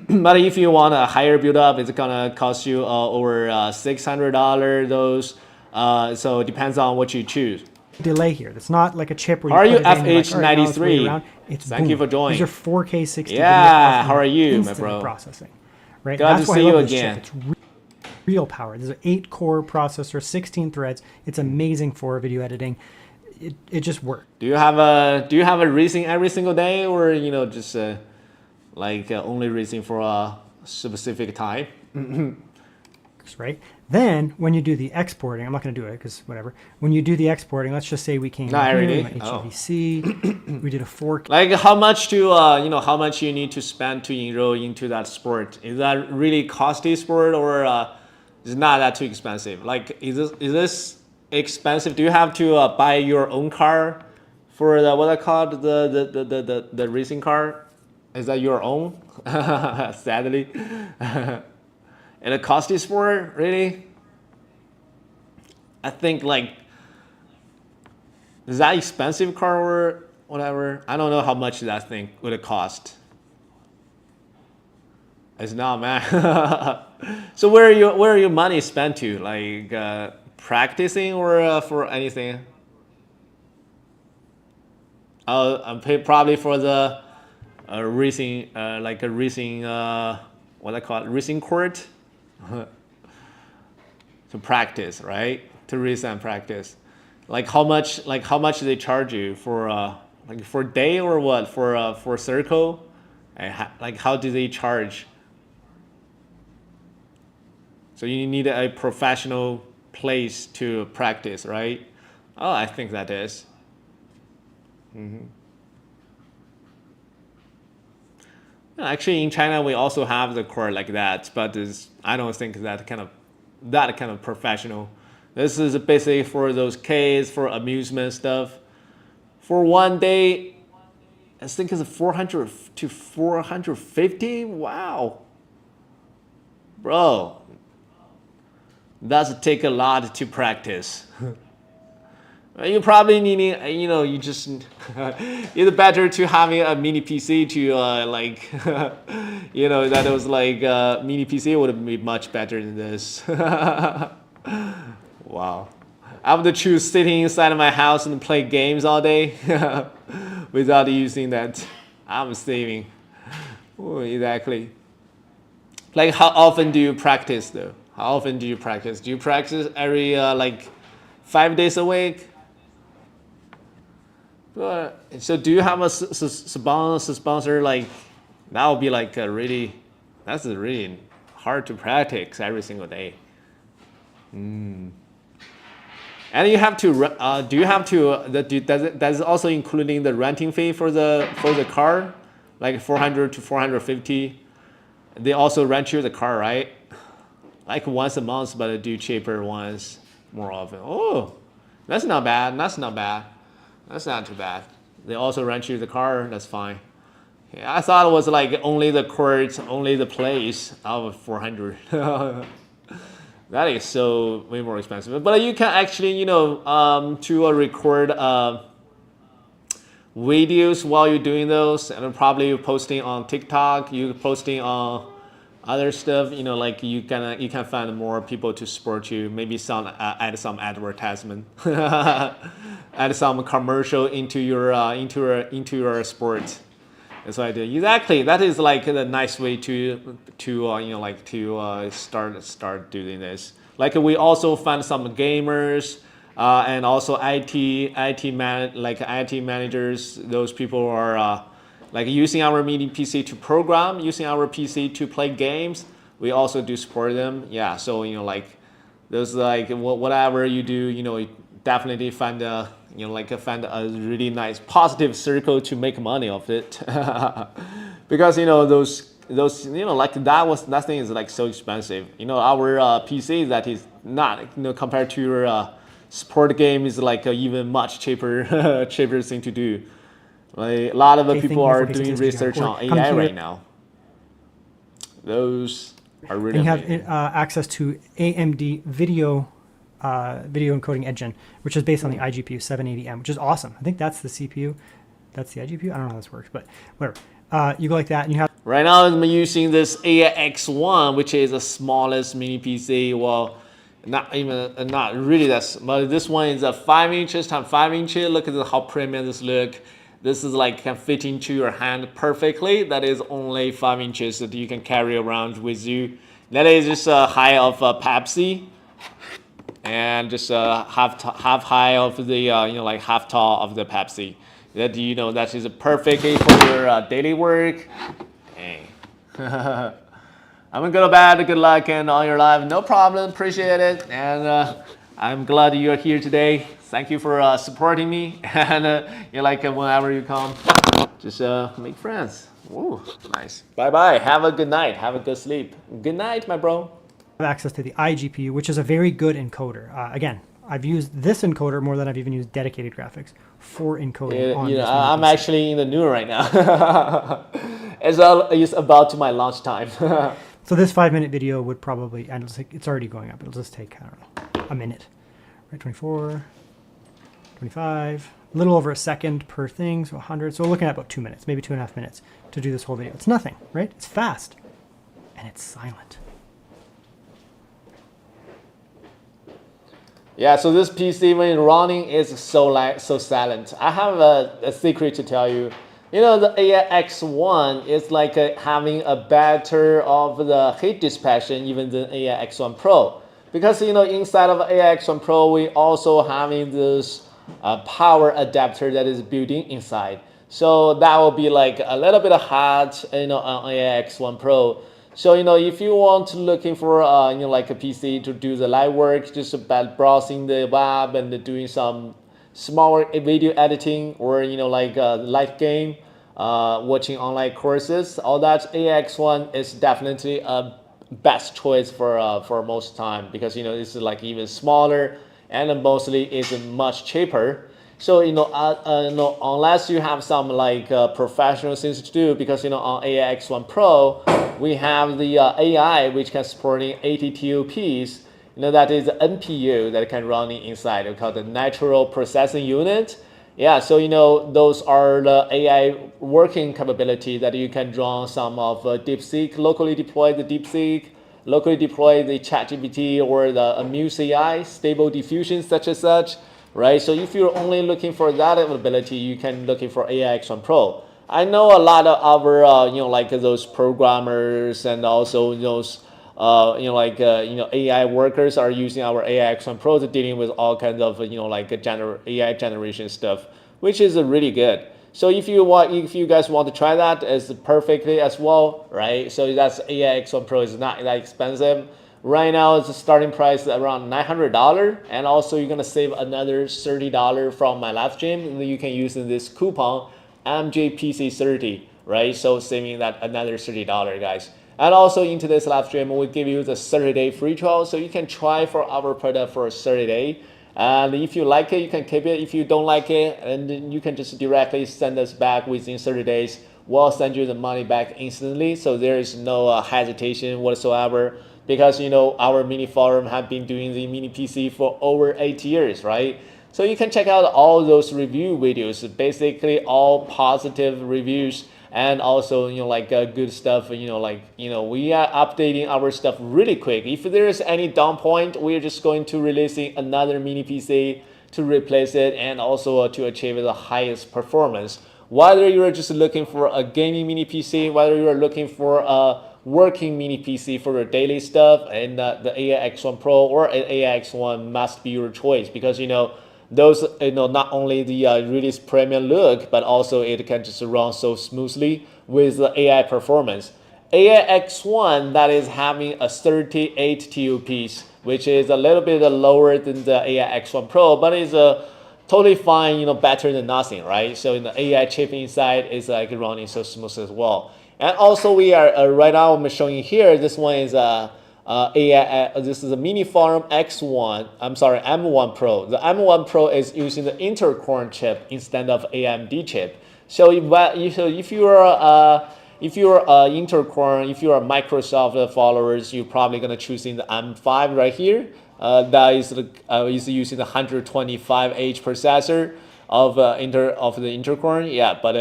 but if you want a higher build up, it's gonna cost you over $600. Those, so it depends on what you choose. Delay here. It's not like a chip where you. How are you, FH93? Like, Thank you for joining. These are 4K 60. Yeah, how are you, my bro? Processing. Right? Glad That's to why see I love you this again. Chip. It's real power. There's an 8-core processor, 16 threads. It's amazing for video editing. It just works. Do you have a racing every single day, or just only racing for a specific time? works, right? Then when you do the exporting, I'm not going to do it because whatever. When you do the exporting, let's just say we came Not here, every we day? went Oh. HEVC, we did a 4K. Like how much to how much you need to spend to enroll into that sport? Is that really costly sport or is it not that too expensive? Like is this expensive? Do you have to buy your own car for the what I call the racing car? Is that your own? Sadly, and a costly sport really? I think like is that expensive car or whatever? I don't know how much that thing would cost. It's not, man. So where are your money spent to? Like practicing or for anything? I'm paid probably for the racing, like a racing, what I call it, racing court. To practice, right? To race and practice. Like how much do they charge you for like for a day or what for circle? Like how do they charge? So you need a professional place to practice, right? Oh, I think that is. Actually, in China, we also have the court like that, but I don't think that kind of professional. This is basically for those kids, for amusement stuff. For one day, I think it's 400 to 450. Wow, bro, that's take a lot to practice. You probably need, you just, it's better to having a mini PC to like, that was like mini PC would be much better than this. Wow. I would choose sitting inside of my house and play games all day without using that. I'm saving. Oh, exactly. Like how often do you practice though? How often do you practice? Do you practice every like 5 days a week? So do you have a sponsor like that would be like that's really hard to practice every single day. And you have to do you have to does it also including the renting fee for the car, like 400 to 450? They also rent you the car, right? Like once a month, but they do cheaper ones more often. Oh, that's not bad. That's not bad. That's not too bad. They also rent you the car. That's fine. Yeah, I thought it was like only the court, only the place out of 400. That is so way more expensive. But you can actually, to record videos while you're doing those, and probably posting on TikTok. You posting on other stuff. Like you can find more people to support you. Maybe add some advertisement, add some commercial into your sport. That's what I do. Exactly. That is like a nice way to start doing this. Like we also find some gamers and also IT managers. Those people are like using our Mini PC to program, using our PC to play games. We also do support them. Yeah. So like those like whatever you do, you definitely find find a really nice positive circle to make money of it. Because those like that thing is like so expensive. Our PC that is not compared to your sport game is like even much cheaper cheaper thing to do. Like a lot of people are doing research on AI right now. Those are really and you amazing. have access to AMD video encoding engine, which is based on the iGPU 780M, which is awesome. I think that's the CPU. That's the iGPU. I don't know how this works, but whatever. You go like that, and you have. Right now, I'm using this AX1, which is the smallest mini PC. Well, not really that small. But this one is a 5 inches times 5 inches. Look at how premium this look. This is like can fit into your hand perfectly. That is only 5 inches that you can carry around with you. That is just a height of a Pepsi, and just half high of the like half tall of the Pepsi. That that is perfectly for your daily work. Hey. I'm gonna go to bed. Good luck and all your life. No problem. Appreciate it. And I'm glad you're here today. Thank you for supporting me. And you like whenever you come, just make friends. Ooh, nice. Bye bye. Have a good night. Have a good sleep. Good night, my bro. Have access to the iGPU, which is a very good encoder. Again, I've used this encoder more than I've even used dedicated graphics for encoding on this I'm Mini PC. actually in the noon right now. It's about to my lunch time. So this 5-minute video would probably, and it's already going up. It'll just take, I don't know, a minute. Right, 24, 25, a little over a second per thing, so 100. So we're looking at about 2 minutes, maybe 2.5 minutes to do this whole video. It's nothing, right? It's fast, and it's silent. Yeah, so this PC when running is so silent. I have a secret to tell you. You know, the AI-X1 is like having a better of the heat dissipation even than AI-X1 Pro. Because, you know, inside of AI-X1 Pro, we also having this power adapter that is built in inside. So that will be like a little bit hot, you know, on AI-X1 Pro. So, you know, if you want to looking for, you know, like a PC to do the live work, just about browsing the web and doing some small video editing, or, you know, like live game, watching online courses, all that, AI-X1 is definitely a best choice for most time, because, you know, this is like even smaller and mostly is much cheaper. So, you know, unless you have some like professional things to do, because, you know, on AI-X1 Pro, we have the AI which can supporting 80 TOPs. You know, that is NPU that can run inside. We call the natural processing unit. Yeah, so, you know, those are the AI working capability that you can run some of DeepSeek, locally deploy the DeepSeek, locally deploy the ChatGPT or the Amuse AI, stable diffusion, such as such, right? So if you're only looking for that ability, you can looking for AI-X1 Pro. I know a lot of our, you know, like those programmers and also those, you know, like, you know, AI workers are using our AI-X1 Pro to dealing with all kinds of, you know, like AI generation stuff, which is really good. So if you guys want to try that, it's perfectly as well, right? So that's AI-X1 Pro is not that expensive. Right now, it's the starting price around $900, and also you're gonna save another $30 from my live stream, and you can use this coupon MJPC30, right? So saving that another $30, guys. And also in today's live stream, we give you the 30-day free trial, so you can try for our product for 30 days. And if you like it, you can keep it. If you don't like it, and you can just directly send us back within 30 days. We'll send you the money back instantly, so there is no hesitation whatsoever. Because, you know, our Miniforum have been doing the Mini PC for over 8 years, right? So you can check out all those review videos, basically all positive reviews, and also, you know, like good stuff. You know, like, you know, we are updating our stuff really quick. If there is any down point, we're just going to releasing another Mini PC to replace it, and also to achieve the highest performance. Whether you're just looking for a gaming Mini PC, whether you're looking for a working Mini PC for your daily stuff, and the AI-X1 Pro or AI-X1 must be your choice, because, you know, those, you know, not only the really premium look, but also it can just run so smoothly with the AI performance. AI-X1 that is having a 38 TOPs, which is a little bit lower than the AI-X1 Pro, but is totally fine, you know, better than nothing, right? So in the AI chip inside is like running so smooth as well. And also we are right now I'm showing you here. This one is AI. This is a Miniforum X1. I'm sorry, M1 Pro. The M1 Pro is using the intercore chip instead of AMD chip. So if you're intercore, if you are Microsoft followers, you're probably gonna choose in the M5 right here. That is using the 125H processor of the intercore. Yeah, but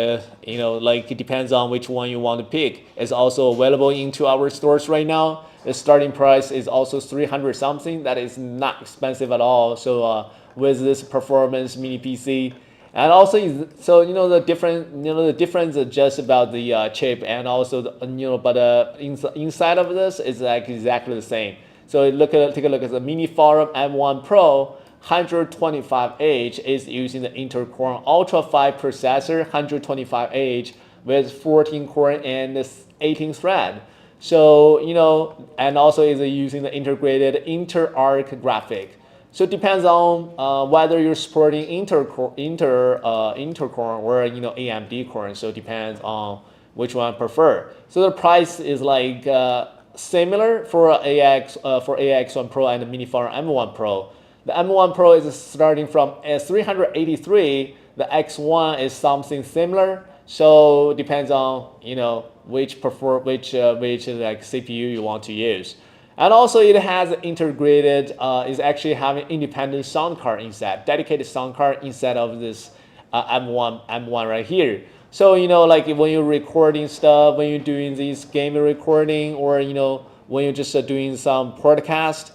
you know, like it depends on which one you want to pick. It's also available into our stores right now. The starting price is also 300 something. That is not expensive at all. So with this performance Mini PC, and also, so you know, the difference is just about the chip, and also the, you know, but inside of this is like exactly the same. So take a look at the Miniforum M1 Pro. 125H is using the intercore Ultra 5 processor, 125H with 14 core and 18 thread. So, and also is using the integrated inter-arc graphic. So it depends on whether you're supporting Intel Core or AMD Core. So it depends on which one prefer. So the price is like similar for AX1 Pro and the Minisforum M1 Pro. The M1 Pro is starting from 383. The X1 is something similar. So it depends on which like CPU you want to use. And also it has integrated, is actually having independent sound card inside, dedicated sound card inside of this M1 right here. So like when you're recording stuff, when you're doing these gaming recording, or when you're just doing some podcast,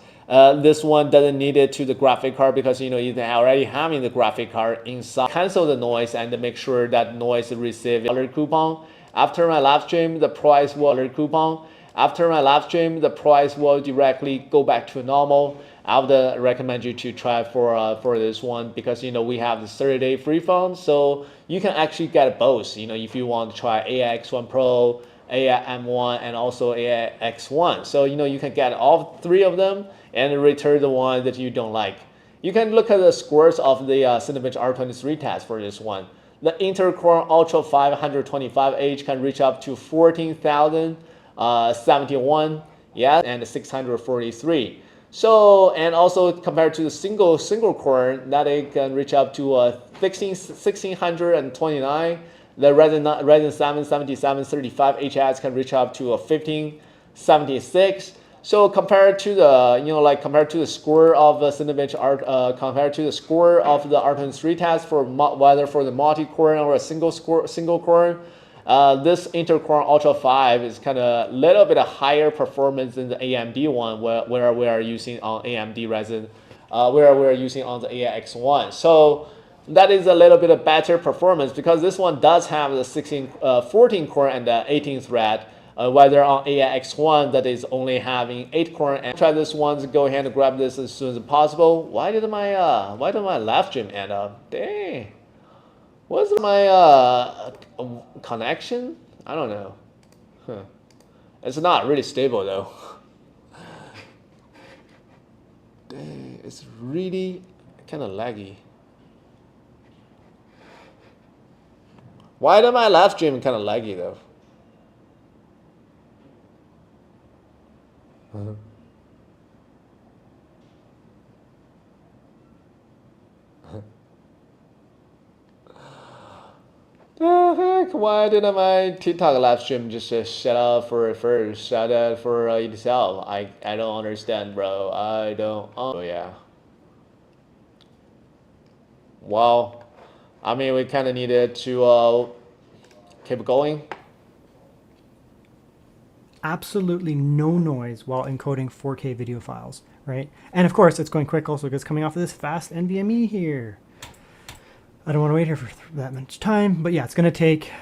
this one doesn't need it to the graphic card because it's already having the graphic card inside. Cancel the noise and make sure that noise receives a coupon. After my live stream, the price will coupon. After my live stream, the price will directly go back to normal. I would recommend you to try for this one because we have the 30-day free phone, so you can actually get both. If you want to try AX1 Pro, AI M1, and also AI X1, so you can get all three of them and return the one that you don't like. You can look at the scores of the Cinebench R23 test for this one. The Intel Core Ultra 525H can reach up to 14,071, yeah, and 643. So, and also compared to the single core, that it can reach up to 1629. The Ryzen 7 7735HS can reach up to 1576. So compared to the compared to the score of the Cinebench compared to the score of the R23 test for whether for the multi-core or a single core, this Intel Core Ultra 5 is kind of a little bit higher performance than the AMD one, where we are using on AMD Ryzen, where we are using on the AX1. So that is a little bit of better performance because this one does have the 14 core and the 18 thread. Whether on AX1 that is only having 8 core. And try this one, go ahead and grab this as soon as possible. Why did my live stream end up? Dang. What's my connection? I don't know. Huh. It's not really stable though. Dang, it's really kind of laggy. Why did my live stream kind of laggy though? The heck? Why didn't my TikTok live stream just shut up for itself? I don't understand, bro. I don't. Oh yeah. Well, I mean, we kind of needed to keep going. Absolutely no noise while encoding 4K video files, right? And of course, it's going quick also because coming off of this fast NVMe here. I don't want to wait here for that much time, but yeah, it's going to take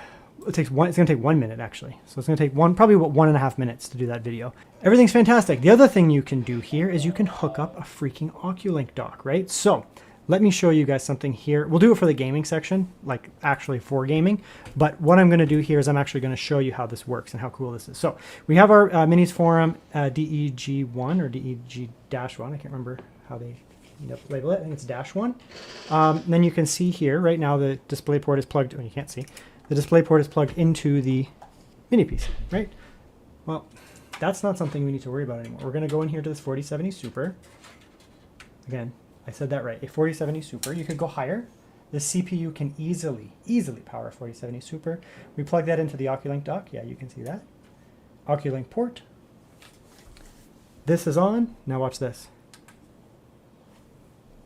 1 minute actually. So it's going to take probably about 1.5 minutes to do that video. Everything's fantastic. The other thing you can do here is you can hook up a freaking Oculink dock, right? So let me show you guys something here. We'll do it for the gaming section, like actually for gaming. But what I'm going to do here is I'm actually going to show you how this works and how cool this is. So we have our Minisforum DEG1 or DEG-1. I can't remember how they label it. I think it's -1. Then you can see here right now the display port is plugged. Oh, you can't see. The display port is plugged into the Mini PC, right? Well, that's not something we need to worry about anymore. We're going to go in here to this 4070 Super. Again, I said that right. A 4070 Super. You could go higher. The CPU can easily power a 4070 Super. We plug that into the Oculink dock. Yeah, you can see that. Oculink port. This is on. Now watch this.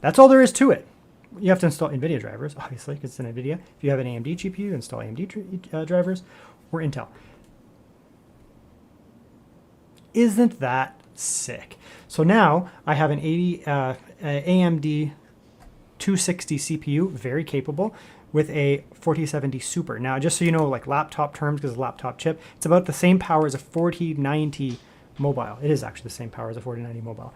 That's all there is to it. You have to install NVIDIA drivers, obviously, because it's an NVIDIA. If you have an AMD GPU, install AMD drivers or Intel. Isn't that sick? So now I have an AMD 260 CPU, very capable, with a 4070 Super. Now, just so you know, like laptop terms, because it's a laptop chip, it's about the same power as a 4090 mobile. It is actually the same power as a 4090 mobile.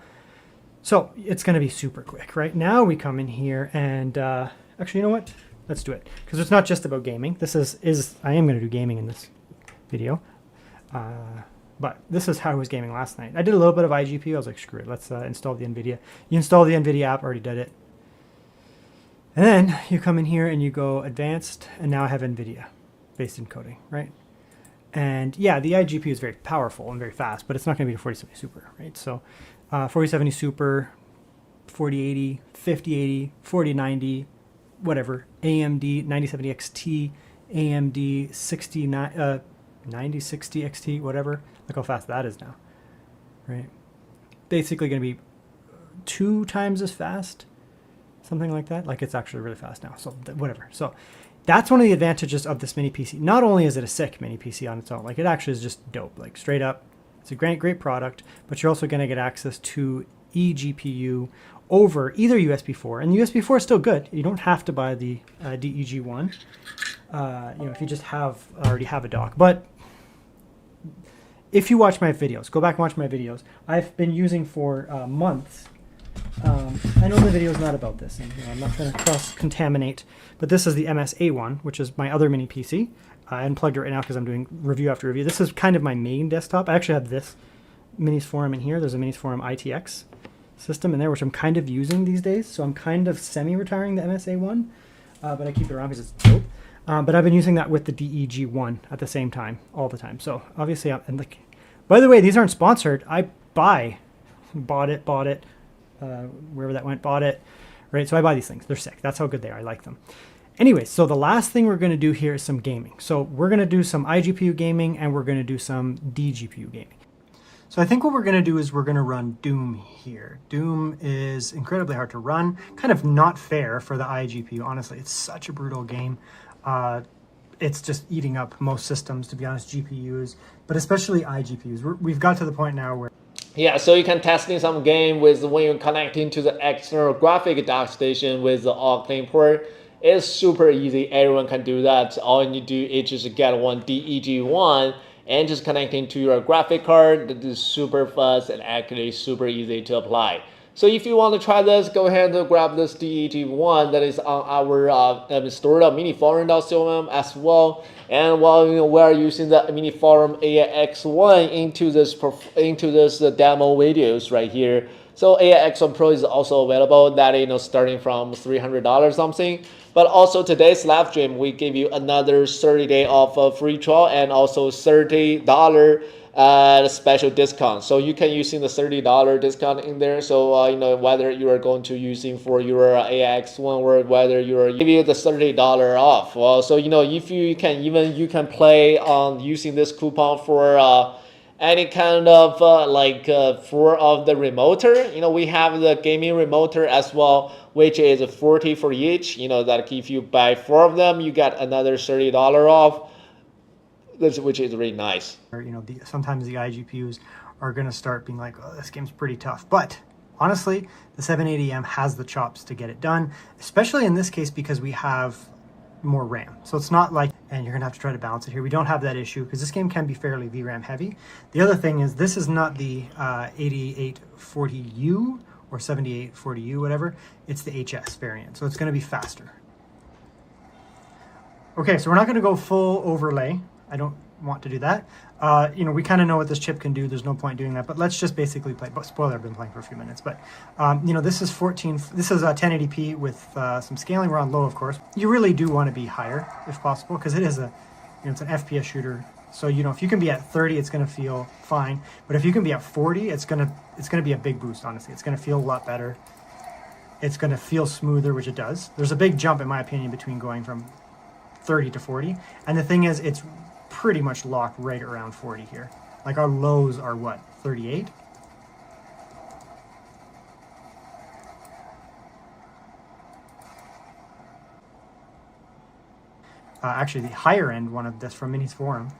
So it's going to be super quick, right? Now we come in here and actually, you know what? Let's do it. Because it's not just about gaming. This is I am going to do gaming in this video. But this is how I was gaming last night. I did a little bit of iGPU. I was like, screw it, let's install the NVIDIA. You install the NVIDIA app, already did it. And then you come in here and you go advanced, and now I have NVIDIA based encoding, right? And yeah, the iGPU is very powerful and very fast, but it's not going to be a 4070 Super, right? So 4070 Super, 4080, 5080, 4090, whatever, AMD 9070 XT, AMD 9060 XT, whatever. Look how fast that is now, right? Basically going to be 2 times as fast, something like that. Like it's actually really fast now, so whatever. So that's one of the advantages of this mini PC. Not only is it a sick mini PC on its own, like it actually is just dope, like straight up. It's a great product, but you're also going to get access to eGPU over either USB 4, and the USB 4 is still good. You don't have to buy the DEG one, if you just already have a dock. But if you watch my videos, go back and watch my videos. I've been using for months. I know the video is not about this, and I'm not trying to cross-contaminate, but this is the MSA1, which is my other mini PC. I unplugged it right now because I'm doing review after review. This is kind of my main desktop. I actually have this Minisforum in here. There's a Minisforum ITX system in there, which I'm kind of using these days. So I'm kind of semi-retiring the MSA1, but I keep it around because it's dope. But I've been using that with the DEG1 at the same time, all the time. So obviously, and like, by the way, these aren't sponsored. I bought it, wherever that went, bought it, right? So I buy these things. They're sick. That's how good they are. I like them. Anyway, so the last thing we're going to do here is some gaming. So we're going to do some iGPU gaming, and we're going to do some DGPU gaming. So I think what we're going to do is we're going to run Doom here. Doom is incredibly hard to run, kind of not fair for the iGPU. Honestly, it's such a brutal game. It's just eating up most systems, to be honest, GPUs, but especially iGPUs. We've got to the point now where... Yeah, so you can test in some game with when you're connecting to the external graphic dock station with the Octane port. It's super easy. Everyone can do that. All you need to do is just get one DEG1 and just connecting to your graphic card. That is super fast and actually super easy to apply. So if you want to try this, go ahead and grab this DEG1 that is on our stored on miniforum.com as well. And while we are using the Miniforum AIX1 into this demo videos right here. So AIX1 Pro is also available. That starting from $300 something. But also today's live stream, we give you another 30-day of free trial and also $30 special discount. So you can using the $30 discount in there. So whether you are going to using for your AIX1 or whether you are give you the $30 off. Well, so if you can play on using this coupon for any kind of four of the remoter. We have the gaming remoter as well, which is $40 for each. That if you buy 4 of them, you get another $30 off. Which is really nice. Sometimes the iGPUs are going to start being like, oh, this game's pretty tough. But honestly, the 780M has the chops to get it done, especially in this case because we have more RAM. So it's not like, and you're going to have to try to balance it here. We don't have that issue because this game can be fairly VRAM heavy. The other thing is this is not the 8840U or 7840U, whatever. It's the HS variant. So it's going to be faster. Okay, so we're not going to go full overlay. I don't want to do that. We kind of know what this chip can do. There's no point doing that, but let's just basically play. But spoiler, I've been playing for a few minutes, but this is 1080p with some scaling. We're on low, of course. You really do want to be higher if possible, because it is it's an FPS shooter. So, if you can be at 30, it's going to feel fine. But if you can be at 40, it's going to be a big boost, honestly. It's going to feel a lot better. It's going to feel smoother, which it does. There's a big jump, in my opinion, between going from 30 to 40. And the thing is, it's pretty much locked right around 40 here. Like our lows are what, 38? Actually, the higher end one of this from Minisforum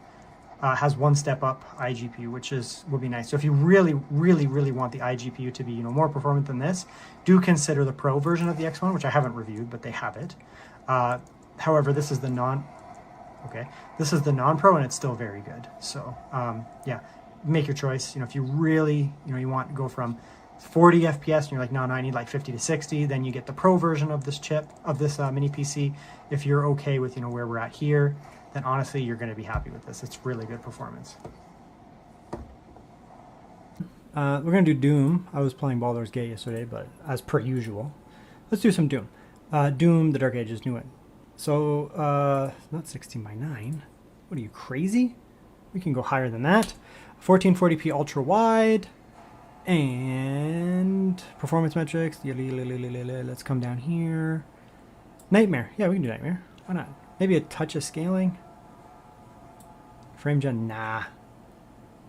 has 1 step up iGPU, which will be nice. So if you really, really, really want the iGPU to be more performant than this, do consider the Pro version of the X1, which I haven't reviewed, but they have it. However, this is the non-Pro, and it's still very good. So yeah, make your choice. If you really, you want to go from 40 FPS and you're like, no, I need like 50 to 60, then you get the Pro version of this chip, of this mini PC. If you're okay with, where we're at here, then honestly, you're going to be happy with this. It's really good performance. We're going to do Doom. I was playing Baldur's Gate yesterday, but as per usual. Let's do some Doom. Doom, the Dark Ages, new one. So, not 16 by 9. What are you, crazy? We can go higher than that. 1440p ultra wide. And performance metrics. Let's come down here. Nightmare. Yeah, we can do Nightmare. Why not? Maybe a touch of scaling. Frame gen, nah.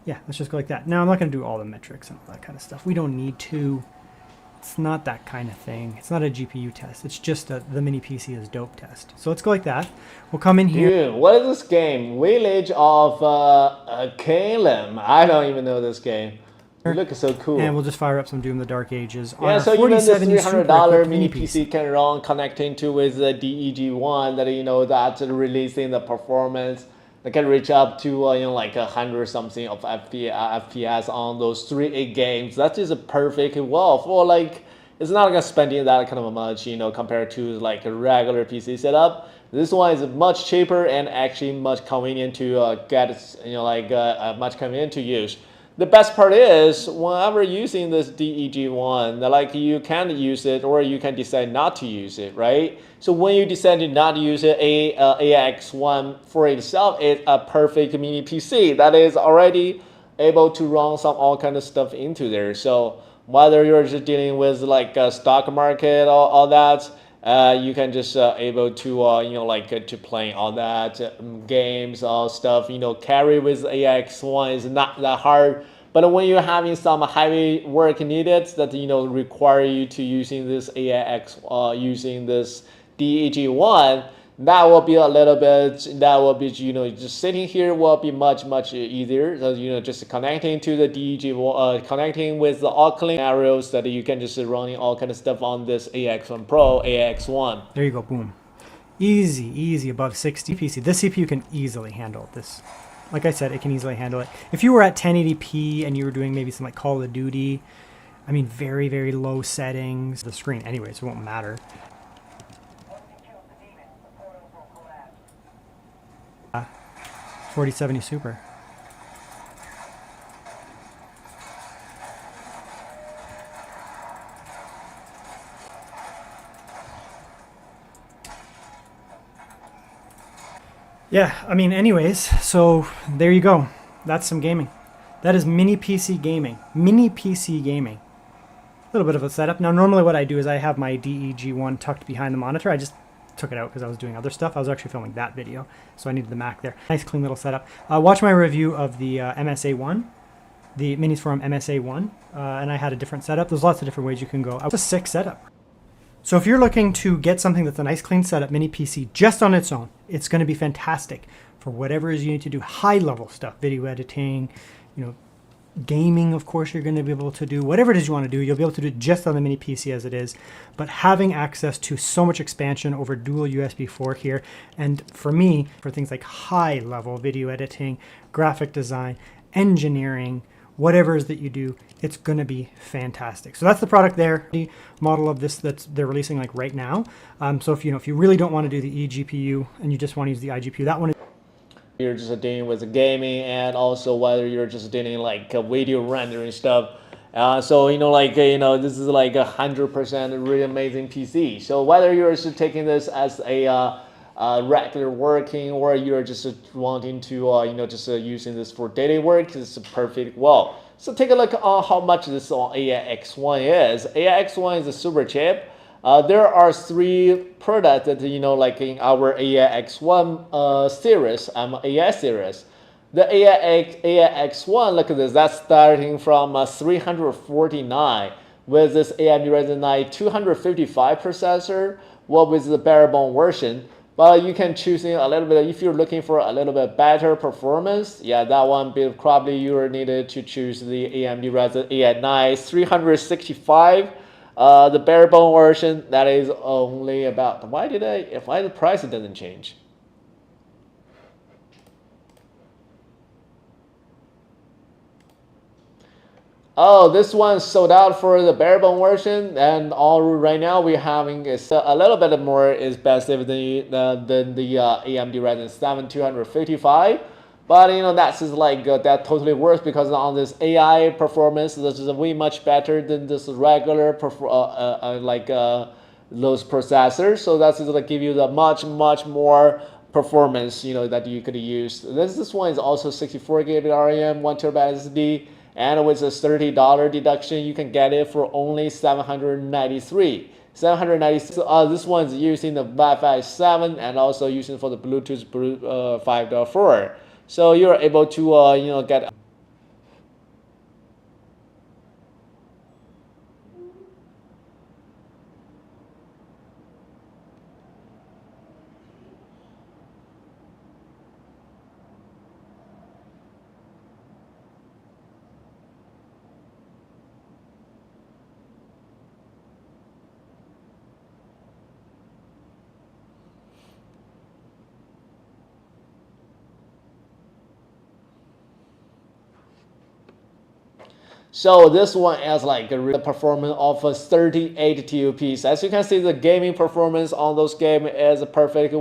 Yeah, let's just go like that. Now, I'm not going to do all the metrics and all that kind of stuff. We don't need to. It's not that kind of thing. It's not a GPU test. It's just the Mini PC is dope test. So let's go like that. We'll come in here. Dude, what is this game? Village of Calem. I don't even know this game. It looks so cool. And we'll just fire up some Doom the Dark Ages. Yeah, so even this $300 Mini PC can run connecting to with the DEG1 that, you know, that's releasing the performance. They can reach up to, like 100 something of FPS on those 3A games. That is a perfect, well, for like, it's not like spending that kind of much, you know, compared to like a regular PC setup. This one is much cheaper and actually much convenient to get, you know, like much convenient to use. The best part is whenever using this DEG1, like you can use it or you can decide not to use it, right? So when you decide to not use it, AX1 for itself is a perfect mini PC that is already able to run some all kind of stuff into there. So whether you're just dealing with like a stock market or all that, you can just able to you know, like to play all that games or stuff, you know, carry with AX1 is not that hard. But when you're having some heavy work needed that, you know, require you to using this AX using this DEG1, that will be a little bit, that will be, you know, just sitting here will be much easier. So, you know, just connecting to the DEG, connecting with the Auckland areas that you can just running all kind of stuff on this AX1 Pro, AX1. There you go, boom. Easy above 60 PC. This CPU can easily handle this. Like I said, it can easily handle it. If you were at 1080p and you were doing maybe some like Call of Duty, I mean, very low settings, the screen anyways, it won't matter. 4070 Super. Yeah, I mean, anyways, so there you go. That's some gaming. That is Mini PC gaming. Mini PC gaming. A little bit of a setup. Now, normally what I do is I have my DEG1 tucked behind the monitor. I just took it out because I was doing other stuff. I was actually filming that video, so I needed the Mac there. Nice, clean little setup. Watch my review of the MSA1, the Minisforum MSA1, and I had a different setup. There's lots of different ways you can go. It's a sick setup. So if you're looking to get something that's a nice, clean setup, Mini PC, just on its own, it's going to be fantastic for whatever it is you need to do. High-level stuff, video editing, you know, gaming, of course, you're going to be able to do. Whatever it is you want to do, you'll be able to do it just on the Mini PC as it is. But having access to so much expansion over dual USB 4 here, and for me, for things like high-level video editing, graphic design, engineering, whatever it is that you do, it's going to be fantastic. So that's the product there, the model of this that they're releasing like right now. So if you really don't want to do the eGPU and you just want to use the iGPU, that one is you're just dealing with the gaming, and also whether you're just dealing like video rendering stuff. So, you know, like, you know, this is like 100% really amazing PC. So whether you're just taking this as a regular working, or you're just wanting to, you know, just using this for daily work, it's perfect. Well, so take a look on how much this on AX1 is. AX1 is a super chip. There are 3 products that, you know, like in our AX1 series, AI series. The AX1, look at this, that's starting from 349 with this AMD Ryzen 9 255 processor, well, with the bare bone version. But you can choose a little bit, if you're looking for a little bit better performance, yeah, that one probably you needed to choose the AMD Ryzen 9 365. The bare bone version, that is only about, why the price doesn't change? Oh, this one sold out for the bare bone version, and all right now we're having a little bit more expensive than the AMD Ryzen 7 255. But that's like that totally works because on this AI performance, this is way much better than this regular those processors. So that's like give you the much more performance that you could use. This one is also 64 gigabit RAM, 1 terabyte SSD, and with a $30 deduction, you can get it for only 793. 796. This one's using the Wi-Fi 7 and also using for the Bluetooth 5.4. So you're able to get. So this one has like the performance of a 38 TOPs. As you can see, the gaming performance on those games is perfect.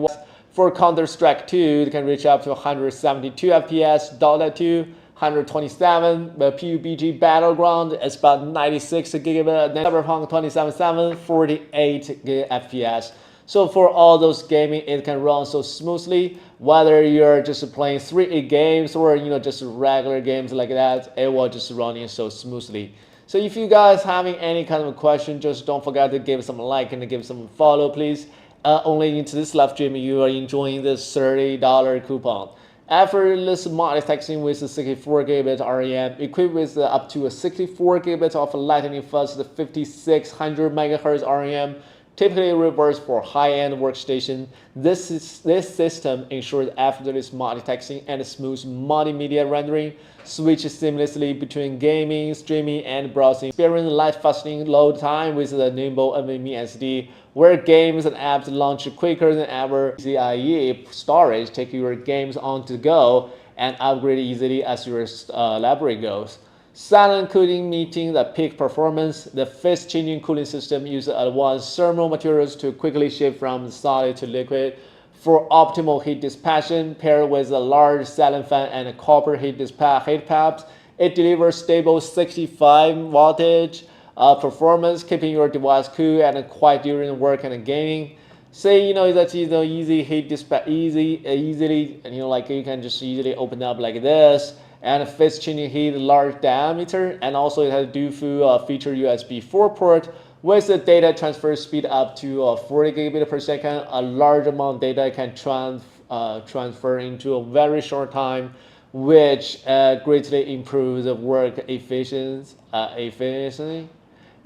For Counter-Strike 2, you can reach up to 172 FPS, Dota 2, 127, the PUBG Battleground is about 96 gigabit, Cyberpunk 2077, 48 FPS. So for all those gaming, it can run so smoothly. Whether you're just playing 3A games or just regular games like that, it will just running so smoothly. So if you guys having any kind of question, just don't forget to give some like and give some follow, please. Only into this live stream you are enjoying this $30 coupon. Effortless multitasking with 64 gigabit RAM, equipped with up to a 64 gigabit of lightning fast 5600 megahertz RAM. Typically reserved for high-end workstation. This system ensures effortless multitasking and smooth multimedia rendering. Switch seamlessly between gaming, streaming, and browsing. Experience light fastening load time with the nimble NVMe SD, where games and apps launch quicker than ever. CIE storage take your games on to go and upgrade easily as your library goes. Silent cooling meeting the peak performance. The phase-changing cooling system uses advanced thermal materials to quickly shift from solid to liquid. For optimal heat dissipation, paired with a large silent fan and a copper heat pipes, it delivers stable 65 wattage performance, keeping your device cool and quiet during work and gaming. Say that easy heat easily like you can just easily open up like this. And phase changing heat large diameter, and also it has dual feature USB 4 port with the data transfer speed up to 40 gigabit per second. A large amount of data can transfer into a very short time, which greatly improves the work efficiency.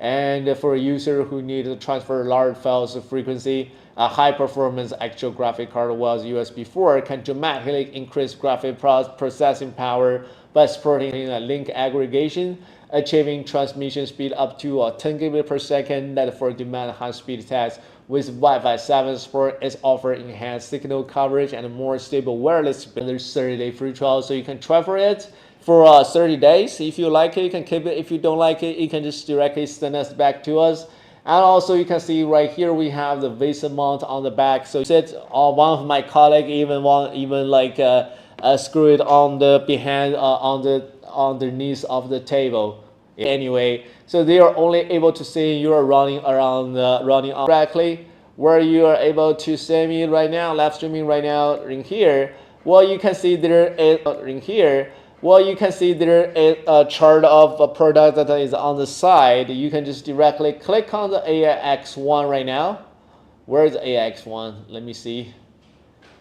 And for a user who needs to transfer large files of frequency, a high-performance actual graphic card with USB 4 can dramatically increase graphic processing power by supporting link aggregation, achieving transmission speed up to 10 gigabit per second. That for demand high-speed tests with Wi-Fi 7 support is offered enhanced signal coverage and more stable wireless. There's 30-day free trial, so you can try for it for 30 days. If you like it, you can keep it. If you don't like it, you can just directly send us back to us. And also you can see right here we have the VESA mount on the back. So one of my colleagues even screw it on the behind underneath of the table. Anyway, so they are only able to see you are running around running on correctly. Where you are able to see me right now, live streaming right now in here. Well, you can see there is in here. Well, you can see there is a chart of a product that is on the side. You can just directly click on the AIX1 right now. Where is AIX1? Let me see.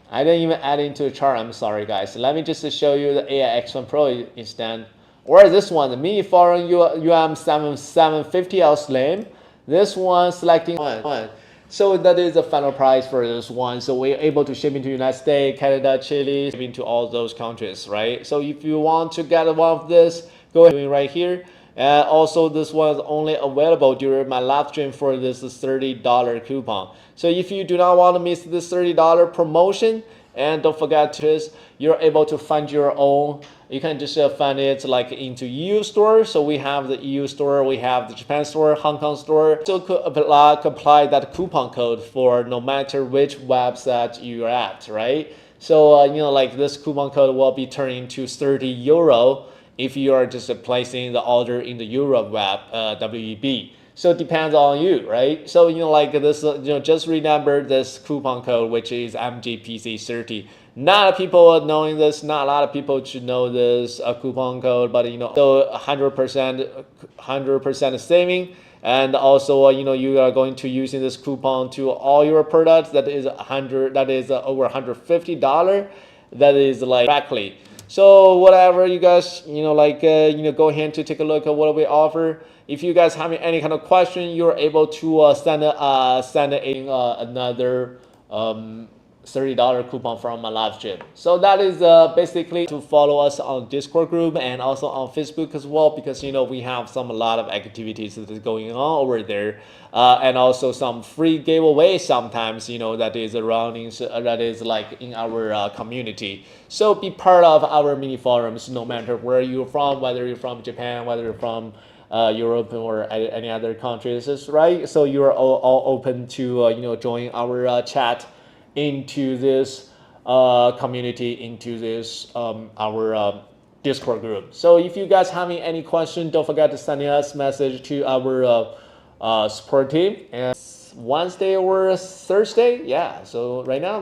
I didn't even add into a chart. I'm sorry, guys. Let me just show you the AIX1 Pro instead. Or this one, the Minisforum UM750L Slim. This one, selecting one. So that is the final price for this one. So we're able to ship into United States, Canada, Chile, ship into all those countries, right? So if you want to get one of this, go ahead right here. And also this one is only available during my live stream for this $30 coupon. So if you do not want to miss this $30 promotion, and don't forget to you're able to find your own. You can just find it like into EU store. So we have the EU store, we have the Japan store, Hong Kong store. So could apply that coupon code for no matter which website you're at, right? So like this coupon code will be turning to 30 euro if you are just placing the order in the Europe web WEB. So it depends on you, right? So like this, just remember this coupon code, which is MGPC30. Not a lot of people knowing this. Not a lot of people should know this coupon code, but so 100% saving. And also, you are going to using this coupon to all your products. That is over $150. That is like directly. So whatever you guys, go ahead to take a look at what we offer. If you guys have any kind of question, you're able to send in another $30 coupon from my live stream. So that is basically to follow us on Discord group and also on Facebook as well, because we have a lot of activities that is going on over there, and also some free giveaways sometimes that is running, that is like in our community. So be part of our mini forums, no matter where you're from, whether you're from Japan, whether you're from Europe or any other countries, right? So you're all open to join our chat into this community, into this our Discord group. So if you guys have any question, don't forget to send us message to our support team. And Wednesday or Thursday, yeah. So right now.